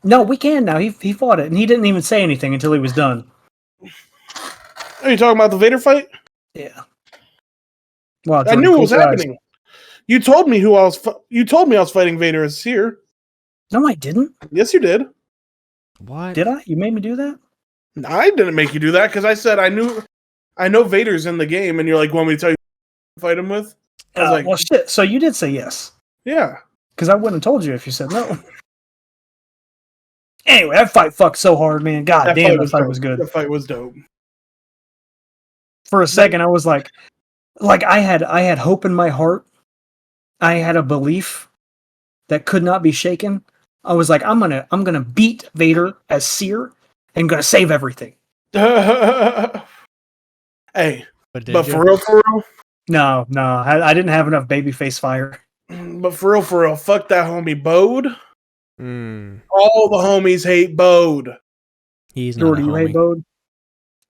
S2: No, we can now. He fought it, and he didn't even say anything until he was done.
S3: Are you talking about the Vader fight?
S2: Yeah. Well,
S3: I knew what was happening. You told me you told me I was fighting Vader as Seer.
S2: No, I didn't.
S3: Yes, you did.
S1: What?
S2: Did I? You made me do that?
S3: No, I didn't make you do that because I said I know Vader's in the game, and you're like, want me to tell you to fight him with? I was like,
S2: well, shit. So you did say yes.
S3: Yeah.
S2: Because I wouldn't have told you if you said no. Anyway, that fight fucked so hard, man. God damn, that fight was good.
S3: The fight was dope.
S2: For a second, I was like I had hope in my heart. I had a belief that could not be shaken. I was like, I'm gonna beat Vader as Seer and gonna save everything.
S3: Hey, but for real?
S2: No, I didn't have enough babyface fire.
S3: But for real, fuck that homie Bode. All the homies hate Bode.
S1: He's not
S2: Jordi, you hate Bode?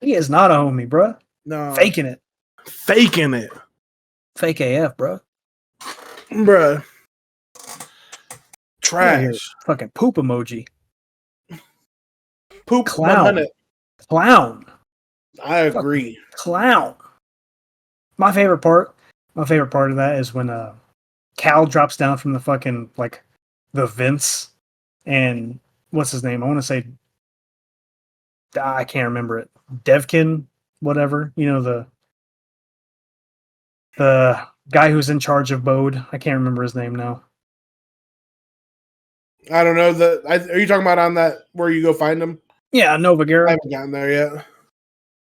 S2: He is not a homie, bruh.
S3: No.
S2: Faking it.
S3: Fake
S2: AF, bruh.
S3: Bruh. Trash.
S2: Fucking poop emoji.
S3: Poop
S2: clown. Clown.
S3: I agree.
S2: Clown. My favorite part of that is when Cal drops down from the fucking like the vents, and what's his name? I want to say I can't remember it. Devkin, whatever. You know, the guy who's in charge of Bode. I can't remember his name now.
S3: I don't know. Are you talking about on that where you go find him?
S2: Yeah, Nova Guerra.
S3: I haven't gotten there yet.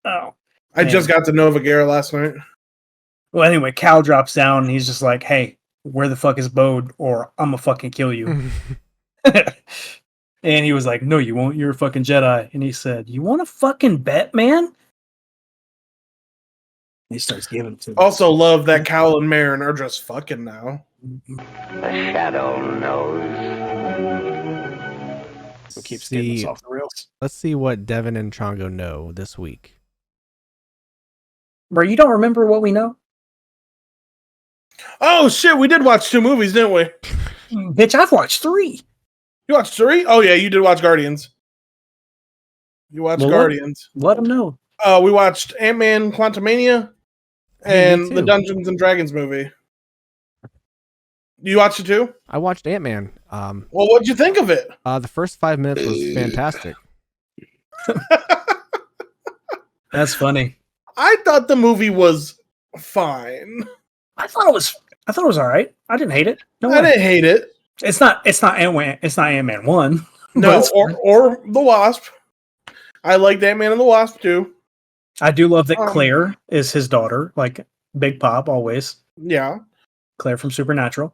S2: Oh.
S3: I just got to Nova Guerra last night.
S2: Well, anyway, Cal drops down and he's just like, hey, where the fuck is Bode, or I'm gonna fucking kill you. And he was like, no, you won't. You're a fucking Jedi. And he said, you want to fucking bet, man? He starts giving it to him.
S3: Also love that Cal and Marin are just fucking now.
S6: The shadow knows.
S1: Let's
S2: keeps getting us off the rails.
S1: Let's see what Devin and Chongo know this week.
S2: Bro, you don't remember what we know?
S3: Oh shit, we did watch 2 movies, didn't we?
S2: Bitch, I've watched 3.
S3: You watched 3? Oh yeah, you did watch Guardians. You watched Guardians.
S2: Let them know.
S3: We watched Antman Quantumania and the Dungeons and Dragons movie. You watched it too?
S1: I watched Ant-Man.
S3: Well, what'd you think of it?
S1: The first 5 minutes was fantastic.
S2: That's funny.
S3: I thought the movie was fine.
S2: I thought it was all right. I didn't hate it.
S3: I didn't hate it.
S2: It's not Ant-Man. It's not Ant-Man 1.
S3: No, or the Wasp. I liked Ant-Man and the Wasp too.
S2: I do love that Claire is his daughter, like Big Pop always.
S3: Yeah.
S2: Claire from Supernatural.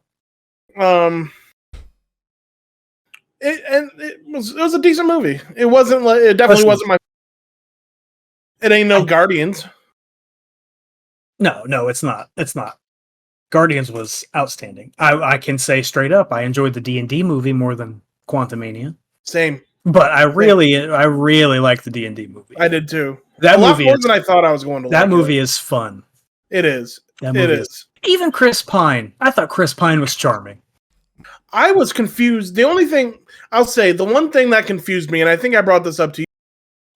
S3: It was a decent movie. It wasn't like it definitely wasn't my. It ain't no Guardians.
S2: No, it's not. It's not. Guardians was outstanding. I can say straight up, I enjoyed the D&D movie more than Quantumania.
S3: Same.
S2: But I really like the D&D movie.
S3: I did too.
S2: That
S3: a
S2: movie
S3: lot more than I thought I was going to.
S2: That movie is fun.
S3: It is.
S2: It is. Even Chris Pine. I thought Chris Pine was charming.
S3: I was confused. The only thing I'll say, the one thing that confused me, and I think I brought this up to you,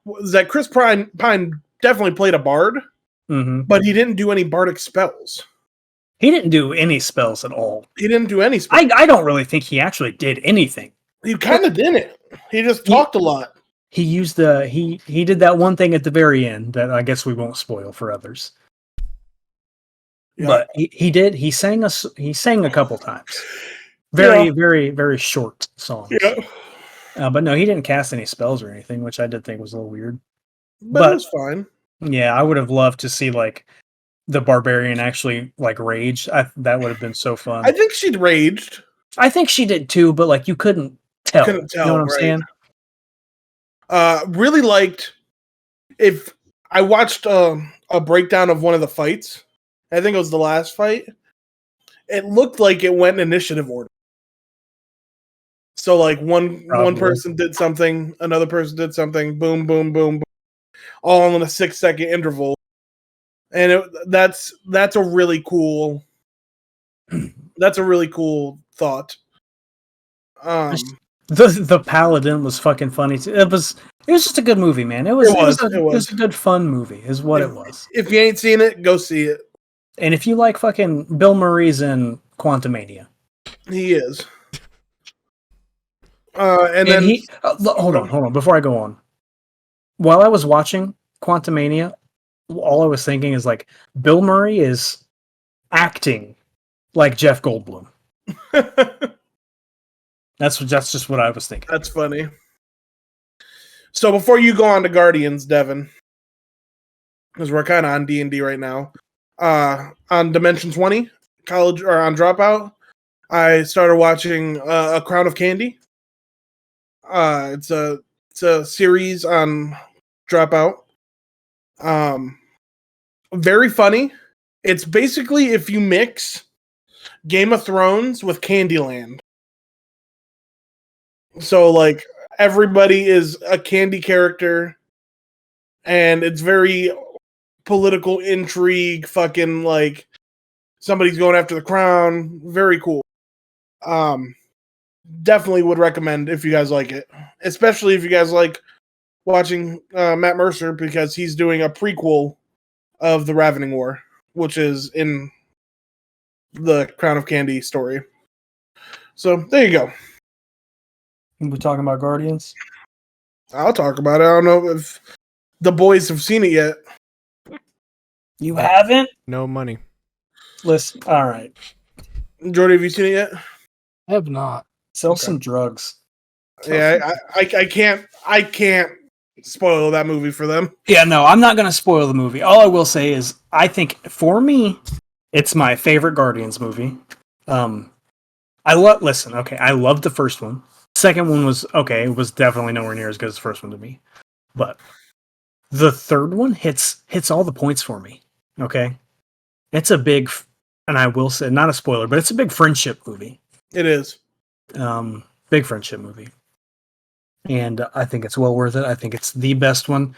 S3: was that Chris Pine definitely played a bard, but he didn't do any bardic spells.
S2: He didn't do any spells at all.
S3: He didn't do any spells.
S2: I don't really think he actually did anything.
S3: He kind of didn't. He just talked a lot.
S2: He used he did that one thing at the very end that I guess we won't spoil for others. Yeah. But he did. He sang a couple times. Very, very, very short songs. Yeah. But no, he didn't cast any spells or anything, which I did think was a little weird.
S3: But it was fine.
S2: Yeah, I would have loved to see like the barbarian actually like rage. That would have been so fun.
S3: I think she'd raged.
S2: I think she did too, but like you couldn't tell. You know what I'm saying?
S3: Really liked if I watched a breakdown of one of the fights. I think it was the last fight. It looked like it went in initiative order. So like one person did something, another person did something, boom, boom, boom, boom, all in a 6-second interval, and that's a really cool. That's a really cool thought.
S2: The Paladin was fucking funny too. It was just a good movie, man. It was a good fun movie, is what it was.
S3: If you ain't seen it, go see it.
S2: And if you like fucking Bill Murray's in Quantumania,
S3: he is. And then
S2: hold on before I go on. While I was watching Quantumania, all I was thinking is like Bill Murray is acting like Jeff Goldblum. That's just what I was thinking.
S3: That's funny. So before you go on to Guardians, Devin, because we're kind of on D&D right now, on Dimension 20 college or on Dropout, I started watching A Crown of Candy. It's a series on Dropout. Very funny. It's basically if you mix Game of Thrones with Candyland. So like everybody is a candy character, and it's very political intrigue, fucking like somebody's going after the crown. Very cool. Definitely would recommend if you guys like it, especially if you guys like watching Matt Mercer, because he's doing a prequel of the Ravening War, which is in the Crown of Candy story. So there you go.
S2: We're talking about Guardians.
S3: I'll talk about it. I don't know if the boys have seen it yet.
S2: You haven't?
S1: No money.
S2: Listen, all right.
S3: Jordi, have you seen it yet?
S4: I have not.
S2: Sell some drugs.
S3: Yeah, I can't spoil that movie for them.
S2: Yeah, no, I'm not going to spoil the movie. All I will say is, I think for me, it's my favorite Guardians movie. I loved the first one. Second one was okay. It was definitely nowhere near as good as the first one to me. But the third one hits all the points for me. Okay? It's a big, and I will say, not a spoiler, but it's a big friendship movie.
S3: It is.
S2: Big friendship movie. and I think it's well worth it. I think it's the best one.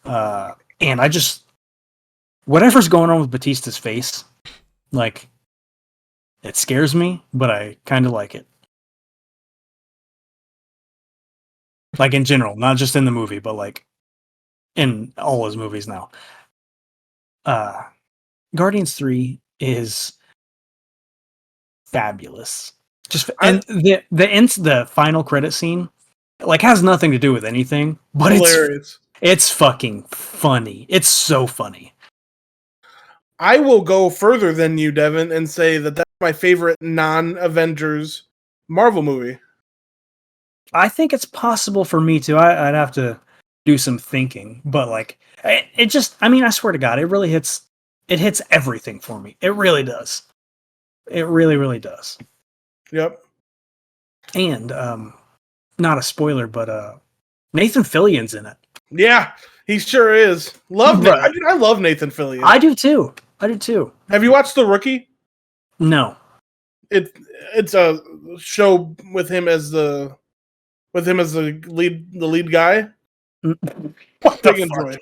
S2: And I just, whatever's going on with Batista's face, like, it scares me, but I kind of like it. Like in general, not just in the movie, but like in all his movies now. Guardians 3 is fabulous. And the final credit scene like has nothing to do with anything, but hilarious. It's fucking funny. It's so funny.
S3: I will go further than you, Devin, and say that that's my favorite non-Avengers Marvel movie.
S2: I think it's possible for me too. I'd have to do some thinking, but like it just, I mean, I swear to God, it really hits everything for me. It really does. It really, really does.
S3: Yep.
S2: And not a spoiler, but Nathan Fillion's in it.
S3: Yeah, he sure is. I love Nathan Fillion.
S2: I do too.
S3: Have you watched The Rookie?
S2: No.
S3: It's a show with him as the lead guy.
S2: What the fuck?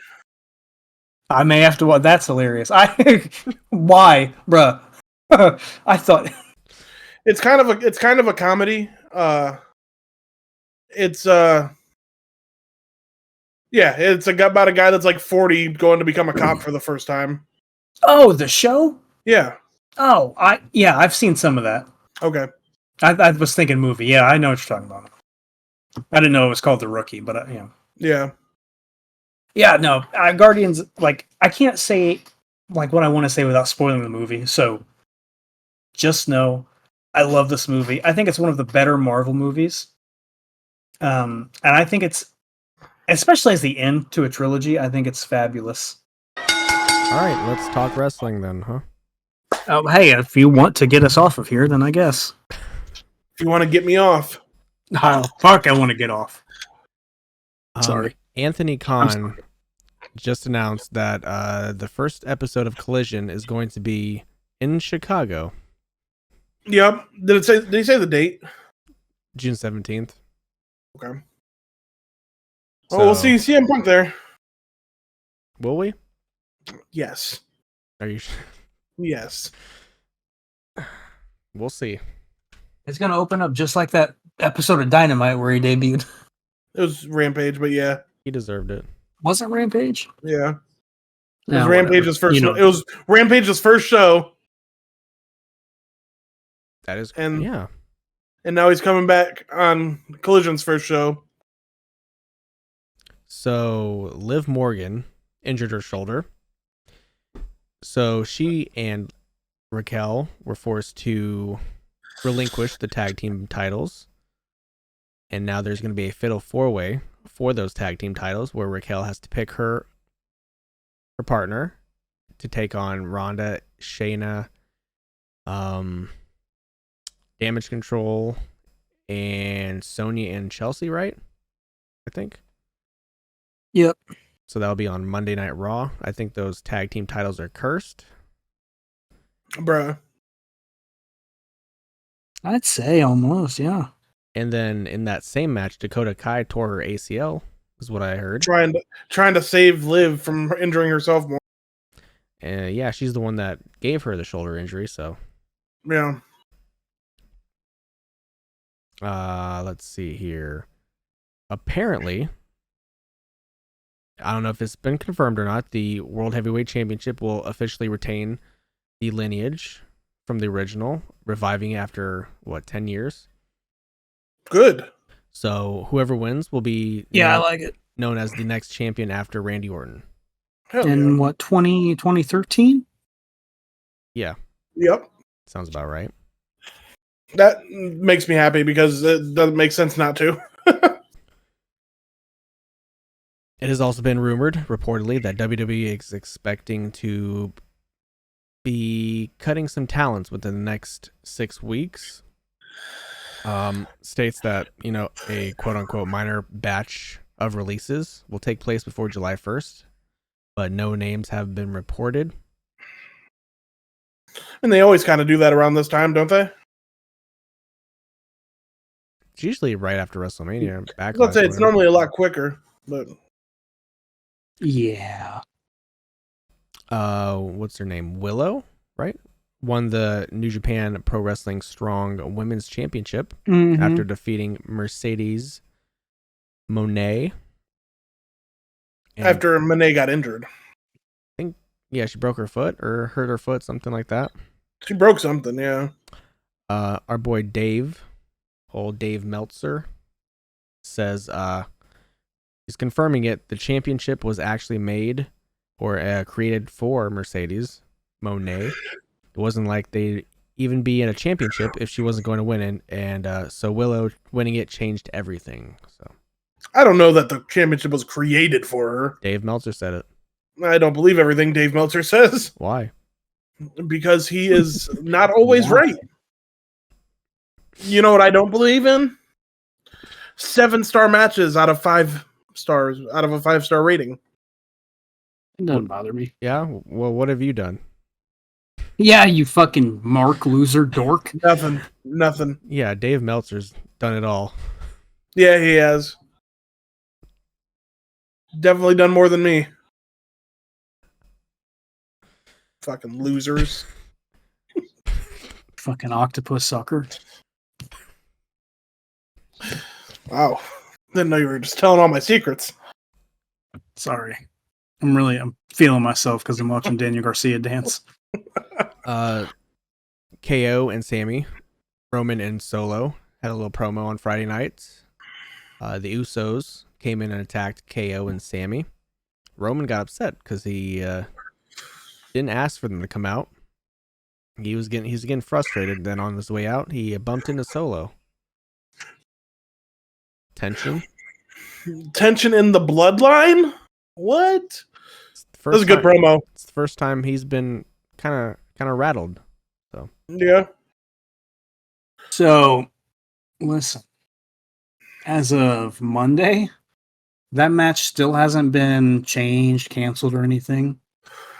S2: I may have to watch. That's hilarious. Why, bruh? I thought
S3: it's kind of a comedy. It's about a guy that's like 40 going to become a cop for the first time.
S2: Oh, the show?
S3: Yeah.
S2: Oh, I've seen some of that.
S3: Okay.
S2: I was thinking movie. Yeah, I know what you're talking about. I didn't know it was called The Rookie, but yeah.
S3: Yeah.
S2: Yeah, no. Guardians, like, I can't say like what I want to say without spoiling the movie. So just know I love this movie. I think it's one of the better Marvel movies. And I think it's, especially as the end to a trilogy, I think it's fabulous.
S1: All right, let's talk wrestling then, huh?
S2: Oh, hey, if you want to get us off of here, then I guess.
S3: If you want to get me off.
S2: Oh, fuck, I want to get off. Sorry.
S1: Anthony Khan just announced that the first episode of Collision is going to be in Chicago.
S3: Yep. Did he say the date?
S1: June 17th.
S3: Okay. So, we'll see CM Punk there.
S1: Will we?
S3: Yes.
S1: Are you sure?
S3: Yes.
S1: We'll see.
S2: It's going to open up just like that episode of Dynamite where he debuted.
S3: It was Rampage, but yeah.
S1: He deserved it.
S2: Was it Rampage?
S3: Yeah. It was Rampage's first. It was Rampage's first show.
S1: That is,
S3: and
S1: yeah.
S3: And now he's coming back on Collision's first show.
S1: So Liv Morgan injured her shoulder. So she and Raquel were forced to relinquish the tag team titles. And now there's going to be a fatal four-way for those tag team titles where Raquel has to pick her partner to take on Ronda, Shayna, Damage Control, and Sonya and Chelsea, right? I think.
S2: Yep.
S1: So that'll be on Monday Night Raw. I think those tag team titles are cursed.
S3: Bruh.
S2: I'd say almost, yeah.
S1: And then in that same match, Dakota Kai tore her ACL, is what I heard.
S3: Trying to save Liv from injuring herself more.
S1: Yeah, she's the one that gave her the shoulder injury, so.
S3: Yeah.
S1: Let's see here. Apparently, I don't know if it's been confirmed or not, the World Heavyweight Championship will officially retain the lineage from the original, reviving after, 10 years?
S3: Good.
S1: So whoever wins will be
S2: I like it.
S1: Known as the next champion after Randy Orton.
S2: In 2013?
S1: Yeah.
S3: Yep.
S1: Sounds about right.
S3: That makes me happy because it doesn't make sense not to.
S1: It has also been rumored, reportedly, that WWE is expecting to be cutting some talents within the next 6 weeks. States that, a quote-unquote minor batch of releases will take place before July 1st, but no names have been reported.
S3: And they always kind of do that around this time, don't they?
S1: It's usually right after WrestleMania.
S3: Let's say it's normally a lot quicker, but
S2: yeah.
S1: What's her name? Willow, right? Won the New Japan Pro Wrestling Strong Women's Championship after defeating Mercedes Moné.
S3: After Moné got injured.
S1: I think, yeah, she broke her foot or hurt her foot, something like that.
S3: She broke something, yeah.
S1: Our boy Dave, old Dave Meltzer, says he's confirming it. The championship was actually made or created for Mercedes Moné. It wasn't like they'd even be in a championship if she wasn't going to win it. And so Willow winning it changed everything. So
S3: I don't know that the championship was created for her.
S1: Dave Meltzer said it.
S3: I don't believe everything Dave Meltzer says.
S1: Why?
S3: Because he is not always right. You know what I don't believe in? 7-star matches out of 5 stars, out of a 5-star rating.
S2: It doesn't bother me.
S1: Yeah? Well, what have you done?
S2: Yeah, you fucking Mark loser dork.
S3: Nothing.
S1: Yeah, Dave Meltzer's done it all.
S3: Yeah, he has. Definitely done more than me. Fucking losers.
S2: Fucking octopus sucker.
S3: Wow. Didn't know you were just telling all my secrets.
S2: Sorry. I'm feeling myself because I'm watching Daniel Garcia dance.
S1: KO and Sammy, Roman and Solo had a little promo on Friday night. The Usos came in and attacked KO and Sammy. Roman got upset because he didn't ask for them to come out. He was getting frustrated. Then on his way out, he bumped into Solo. Tension
S3: in the bloodline? What? That was a good promo.
S1: It's the first time he's been kind of rattled. So
S3: yeah.
S2: So listen, as of Monday, that match still hasn't been changed, canceled, or anything.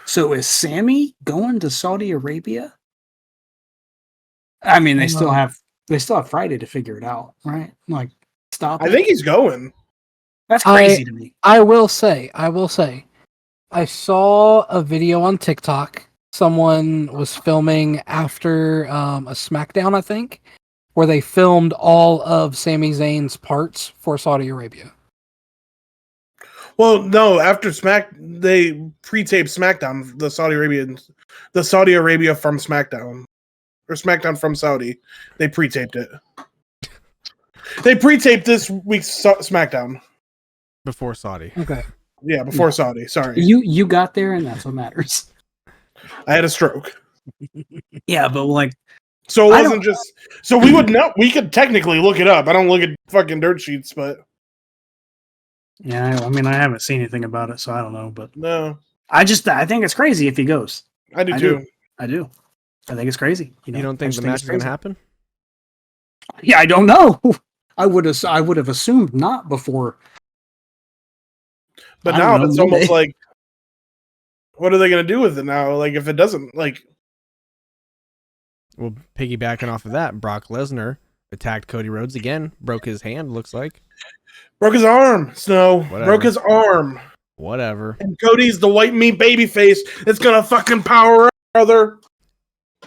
S2: So is Sammy going to Saudi Arabia? I mean, they still have Friday to figure it out, right? Like, stop.
S3: I think he's going.
S2: That's crazy to me.
S4: I will say, I saw a video on TikTok. Someone was filming after a SmackDown, I think, where they filmed all of Sami Zayn's parts for Saudi Arabia.
S3: Well, no, after they pre-taped SmackDown, the Saudi Arabia from SmackDown, or SmackDown from Saudi, they pre-taped it. They pre-taped this week's SmackDown
S1: before Saudi.
S4: Okay.
S3: Yeah, before Saudi. Sorry,
S2: you got there, and that's what matters.
S3: I had a stroke.
S2: Yeah, but like,
S3: so it wasn't just. So we would know. We could technically look it up. I don't look at fucking dirt sheets, but.
S2: Yeah, I mean, I haven't seen anything about it, so I don't know. But
S3: no,
S2: I think it's crazy if he goes.
S3: I do too.
S2: I do. I think it's crazy.
S1: You don't think the match is going to happen?
S2: Yeah, I don't know. I would have assumed not before.
S3: But now it's almost like, what are they going to do with it now? Like, if it doesn't, like.
S1: Well, piggybacking off of that, Brock Lesnar attacked Cody Rhodes again, broke his hand, looks like.
S3: Broke his arm, Snow.
S1: Whatever.
S3: Broke his arm.
S1: Whatever.
S3: And Cody's the white meat baby face. It's going to fucking power up, brother.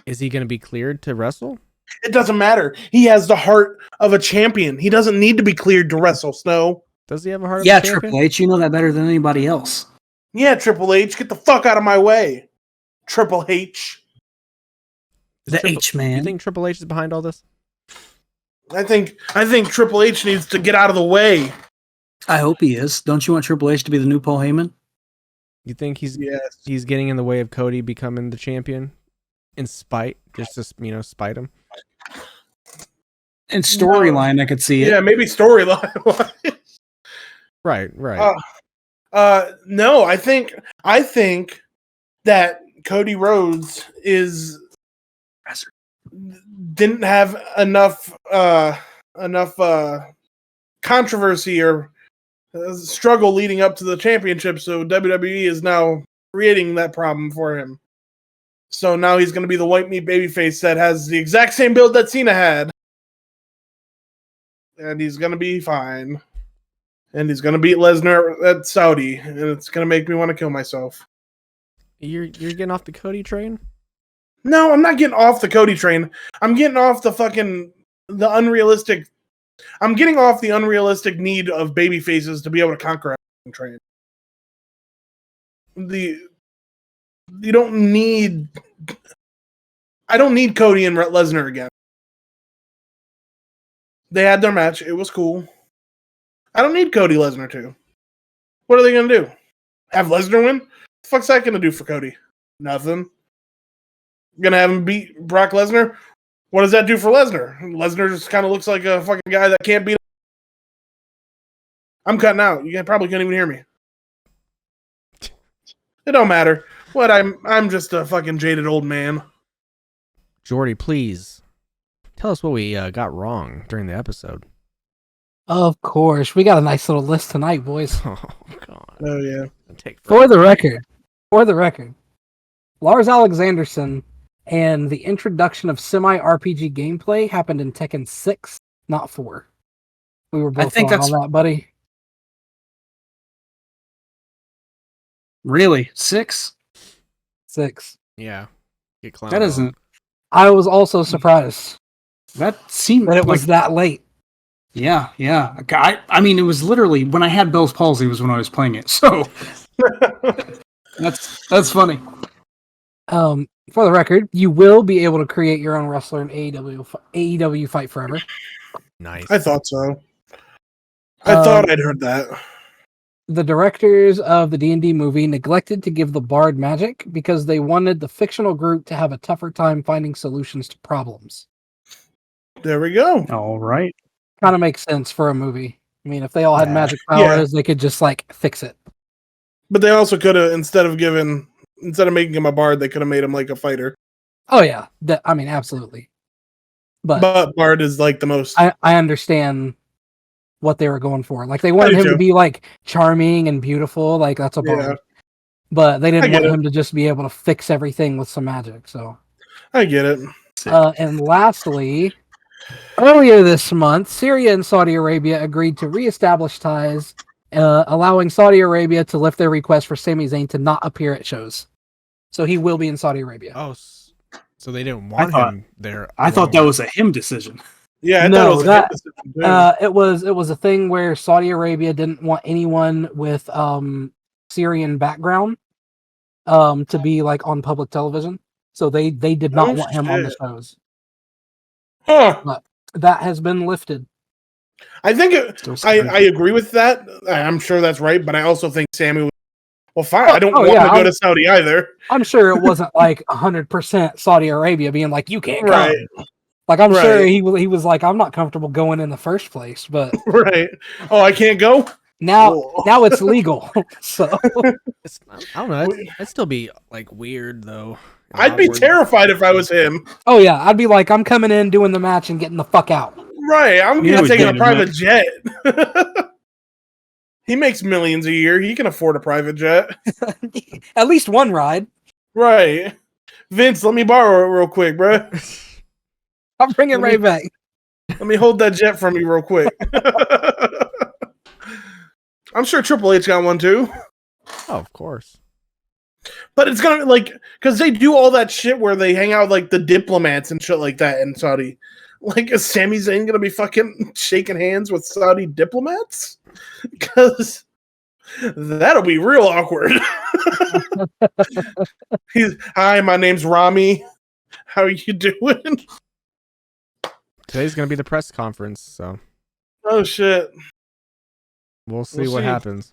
S1: Is he going to be cleared to wrestle?
S3: It doesn't matter. He has the heart of a champion. He doesn't need to be cleared to wrestle, Snow.
S1: Does he have a heart of a champion?
S2: Triple H, you know that better than anybody else.
S3: Yeah, Triple H, get the fuck out of my way. Triple H.
S2: H-man.
S1: You think Triple H is behind all this?
S3: I think Triple H needs to get out of the way.
S2: I hope he is. Don't you want Triple H to be the new Paul Heyman?
S1: You think he's getting in the way of Cody becoming the champion? In spite, just to spite him.
S2: In storyline, I could see it.
S3: Yeah, maybe storyline.
S1: Right.
S3: No, I think that Cody Rhodes didn't have enough controversy or struggle leading up to the championship, so WWE is now creating that problem for him. So now he's going to be the white meat babyface that has the exact same build that Cena had. and he's gonna be fine. And he's gonna beat Lesnar at Saudi, and it's gonna make me want to kill myself.
S1: You're getting off the Cody train?
S3: No, I'm not getting off the Cody train. I'm getting off the unrealistic. I'm getting off the unrealistic need of baby faces to be able to conquer a train. You don't need. I don't need Cody and Lesnar again. They had their match. It was cool. I don't need Cody Lesnar too. What are they going to do? Have Lesnar win? The fuck's that going to do for Cody? Nothing. Going to have him beat Brock Lesnar? What does that do for Lesnar? Lesnar just kind of looks like a fucking guy that can't beat him. I'm cutting out. You probably couldn't even hear me. It don't matter. What? I'm just a fucking jaded old man.
S1: Jordi, please tell us what we got wrong during the episode.
S4: Of course, we got a nice little list tonight, boys.
S1: Oh God!
S3: Oh yeah.
S4: For the record, Lars Alexanderson and the introduction of semi-RPG gameplay happened in Tekken 6, not 4. We were both on that, buddy.
S2: Really? 6?
S4: 6.
S1: Yeah.
S2: That isn't.
S4: I was also surprised.
S2: That seemed
S4: that it was that late.
S2: Yeah. I mean, it was literally when I had Bell's palsy was when I was playing it. So that's funny.
S4: For the record, you will be able to create your own wrestler in AEW Fight Forever.
S1: Nice.
S3: I thought so. I thought I'd heard that.
S4: The directors of the D&D movie neglected to give the Bard magic because they wanted the fictional group to have a tougher time finding solutions to problems.
S3: There we go.
S2: All right.
S4: Kind of makes sense for a movie. I mean, if they all had magic powers, they could just fix it.
S3: But they also could have, instead of making him a bard, they could have made him like a fighter.
S4: Oh yeah, I mean, absolutely.
S3: But bard is like the most.
S4: I understand what they were going for. Like they wanted him to be like charming and beautiful, like that's a bard. Yeah. But they didn't want him to just be able to fix everything with some magic. So
S3: I get it.
S4: And lastly, earlier this month, Syria and Saudi Arabia agreed to reestablish ties, allowing Saudi Arabia to lift their request for Sami Zayn to not appear at shows. So he will be in Saudi Arabia.
S1: Oh, so they didn't want him there.
S2: I thought that was a him decision.
S3: Yeah, I thought it was a him
S4: it
S3: decision.
S4: was a thing where Saudi Arabia didn't want anyone with Syrian background to be like on public television. So they did not want him on the shows.
S3: Huh.
S4: But that has been lifted.
S3: I think I agree with that. I'm sure that's right, but I also think Sammy was, well, fine. I don't want to go to Saudi either.
S4: I'm sure it wasn't like 100% Saudi Arabia being like, you can't come. Like, I'm sure he was like, I'm not comfortable going in the first place, but
S3: right. Oh, I can't go?
S4: Now it's legal. So
S1: I don't know. It'd still be like weird though.
S3: I'd be terrified if I was him.
S4: Oh yeah, I'd be like, I'm coming in, doing the match, and getting the fuck out.
S3: Right, I'm taking a private jet. He makes millions a year. He can afford a private jet.
S4: At least one ride.
S3: Right. Vince, let me borrow it real quick, bro.
S4: I'll bring it right back.
S3: Let me hold that jet from you real quick. I'm sure Triple H got one too.
S1: Oh, of course.
S3: But it's gonna because they do all that shit where they hang out with like the diplomats and shit like that in Saudi. Like, is Sami Zayn gonna be fucking shaking hands with Saudi diplomats? Because that'll be real awkward. Hi, my name's Rami. How are you doing?
S1: Today's gonna be the press conference, so.
S3: Oh shit.
S1: We'll see what happens.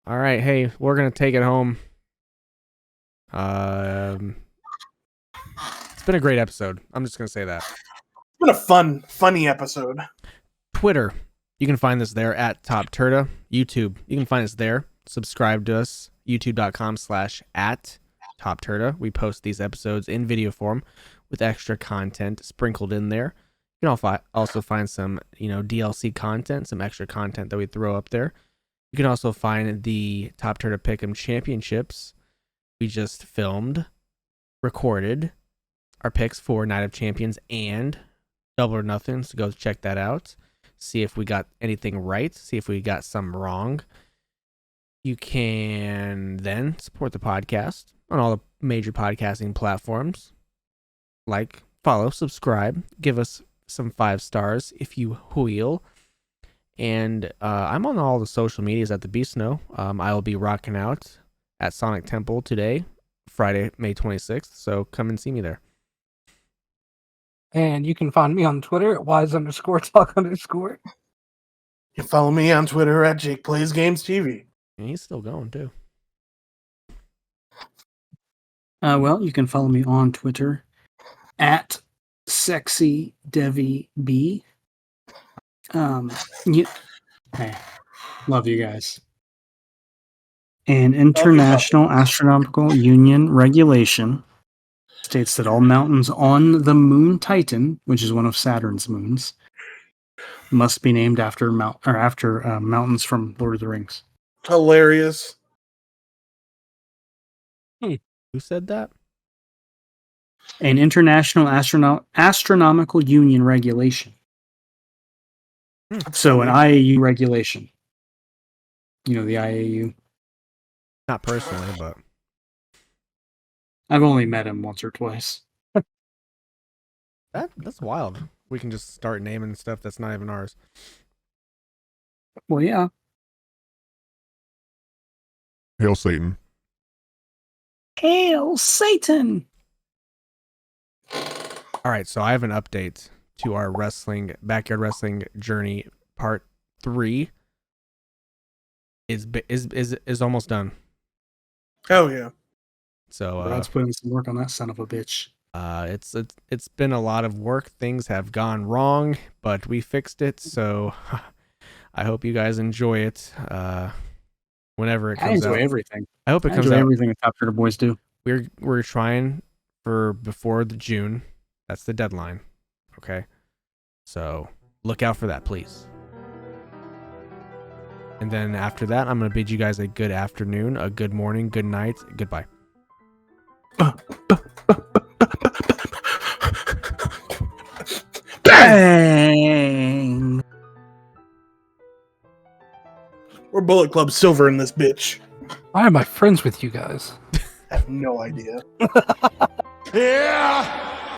S1: All right, hey, we're gonna take it home. It's been a great episode. I'm just gonna say that.
S3: It's been a funny episode.
S1: Twitter, you can find us there at TOPTERTA. YouTube, you can find us there. Subscribe to us, youtube.com/@TOPTERTA. We post these episodes in video form with extra content sprinkled in there. You can also find some, DLC content, some extra content that we throw up there. You can also find the TOPTERTA Pick'em Championships. We just recorded our picks for Night of Champions and Double or Nothing, so go check that out. See if we got anything right. See if we got some wrong. You can then support the podcast on all the major podcasting platforms. Like, follow, subscribe, give us some 5 stars if you will. And I'm on all the social medias at the Beast Snow. I will be rocking out at Sonic Temple today, Friday, May 26th. So come and see me there.
S4: And you can find me on Twitter at wise_talk_.
S3: You can follow me on Twitter at Jake Plays Games TV.
S1: And he's still going too.
S2: Well, you can follow me on Twitter at SexyDevyB. Hey, love you guys. An International Astronomical Union regulation states that all mountains on the moon Titan, which is one of Saturn's moons, must be named after mountains from Lord of the Rings.
S3: Hilarious.
S1: Who said that?
S2: An International Astronomical Union regulation. So an IAU regulation. You know the IAU?
S1: Not personally, but
S2: I've only met him once or twice.
S1: that's wild. We can just start naming stuff that's not even ours.
S2: Well, yeah.
S5: Hail Satan.
S2: Hail Satan!
S1: All right, so I have an update to our backyard wrestling journey. Part 3 is almost done.
S3: Oh yeah.
S1: So
S2: Brad's putting some work on that son of a bitch.
S1: It's been a lot of work. Things have gone wrong, but we fixed it. So I hope you guys enjoy it. Whenever it comes out.
S2: I enjoy everything.
S1: I hope it comes out.
S2: Everything the TOPTERTA boys do.
S1: We're trying for before the June. That's the deadline. Okay. So look out for that, please. And then after that, I'm going to bid you guys a good afternoon, a good morning, good night, goodbye.
S2: Bang!
S3: We're Bullet Club Silver in this bitch.
S4: Why am I friends with you guys?
S3: I have no idea.
S5: Yeah!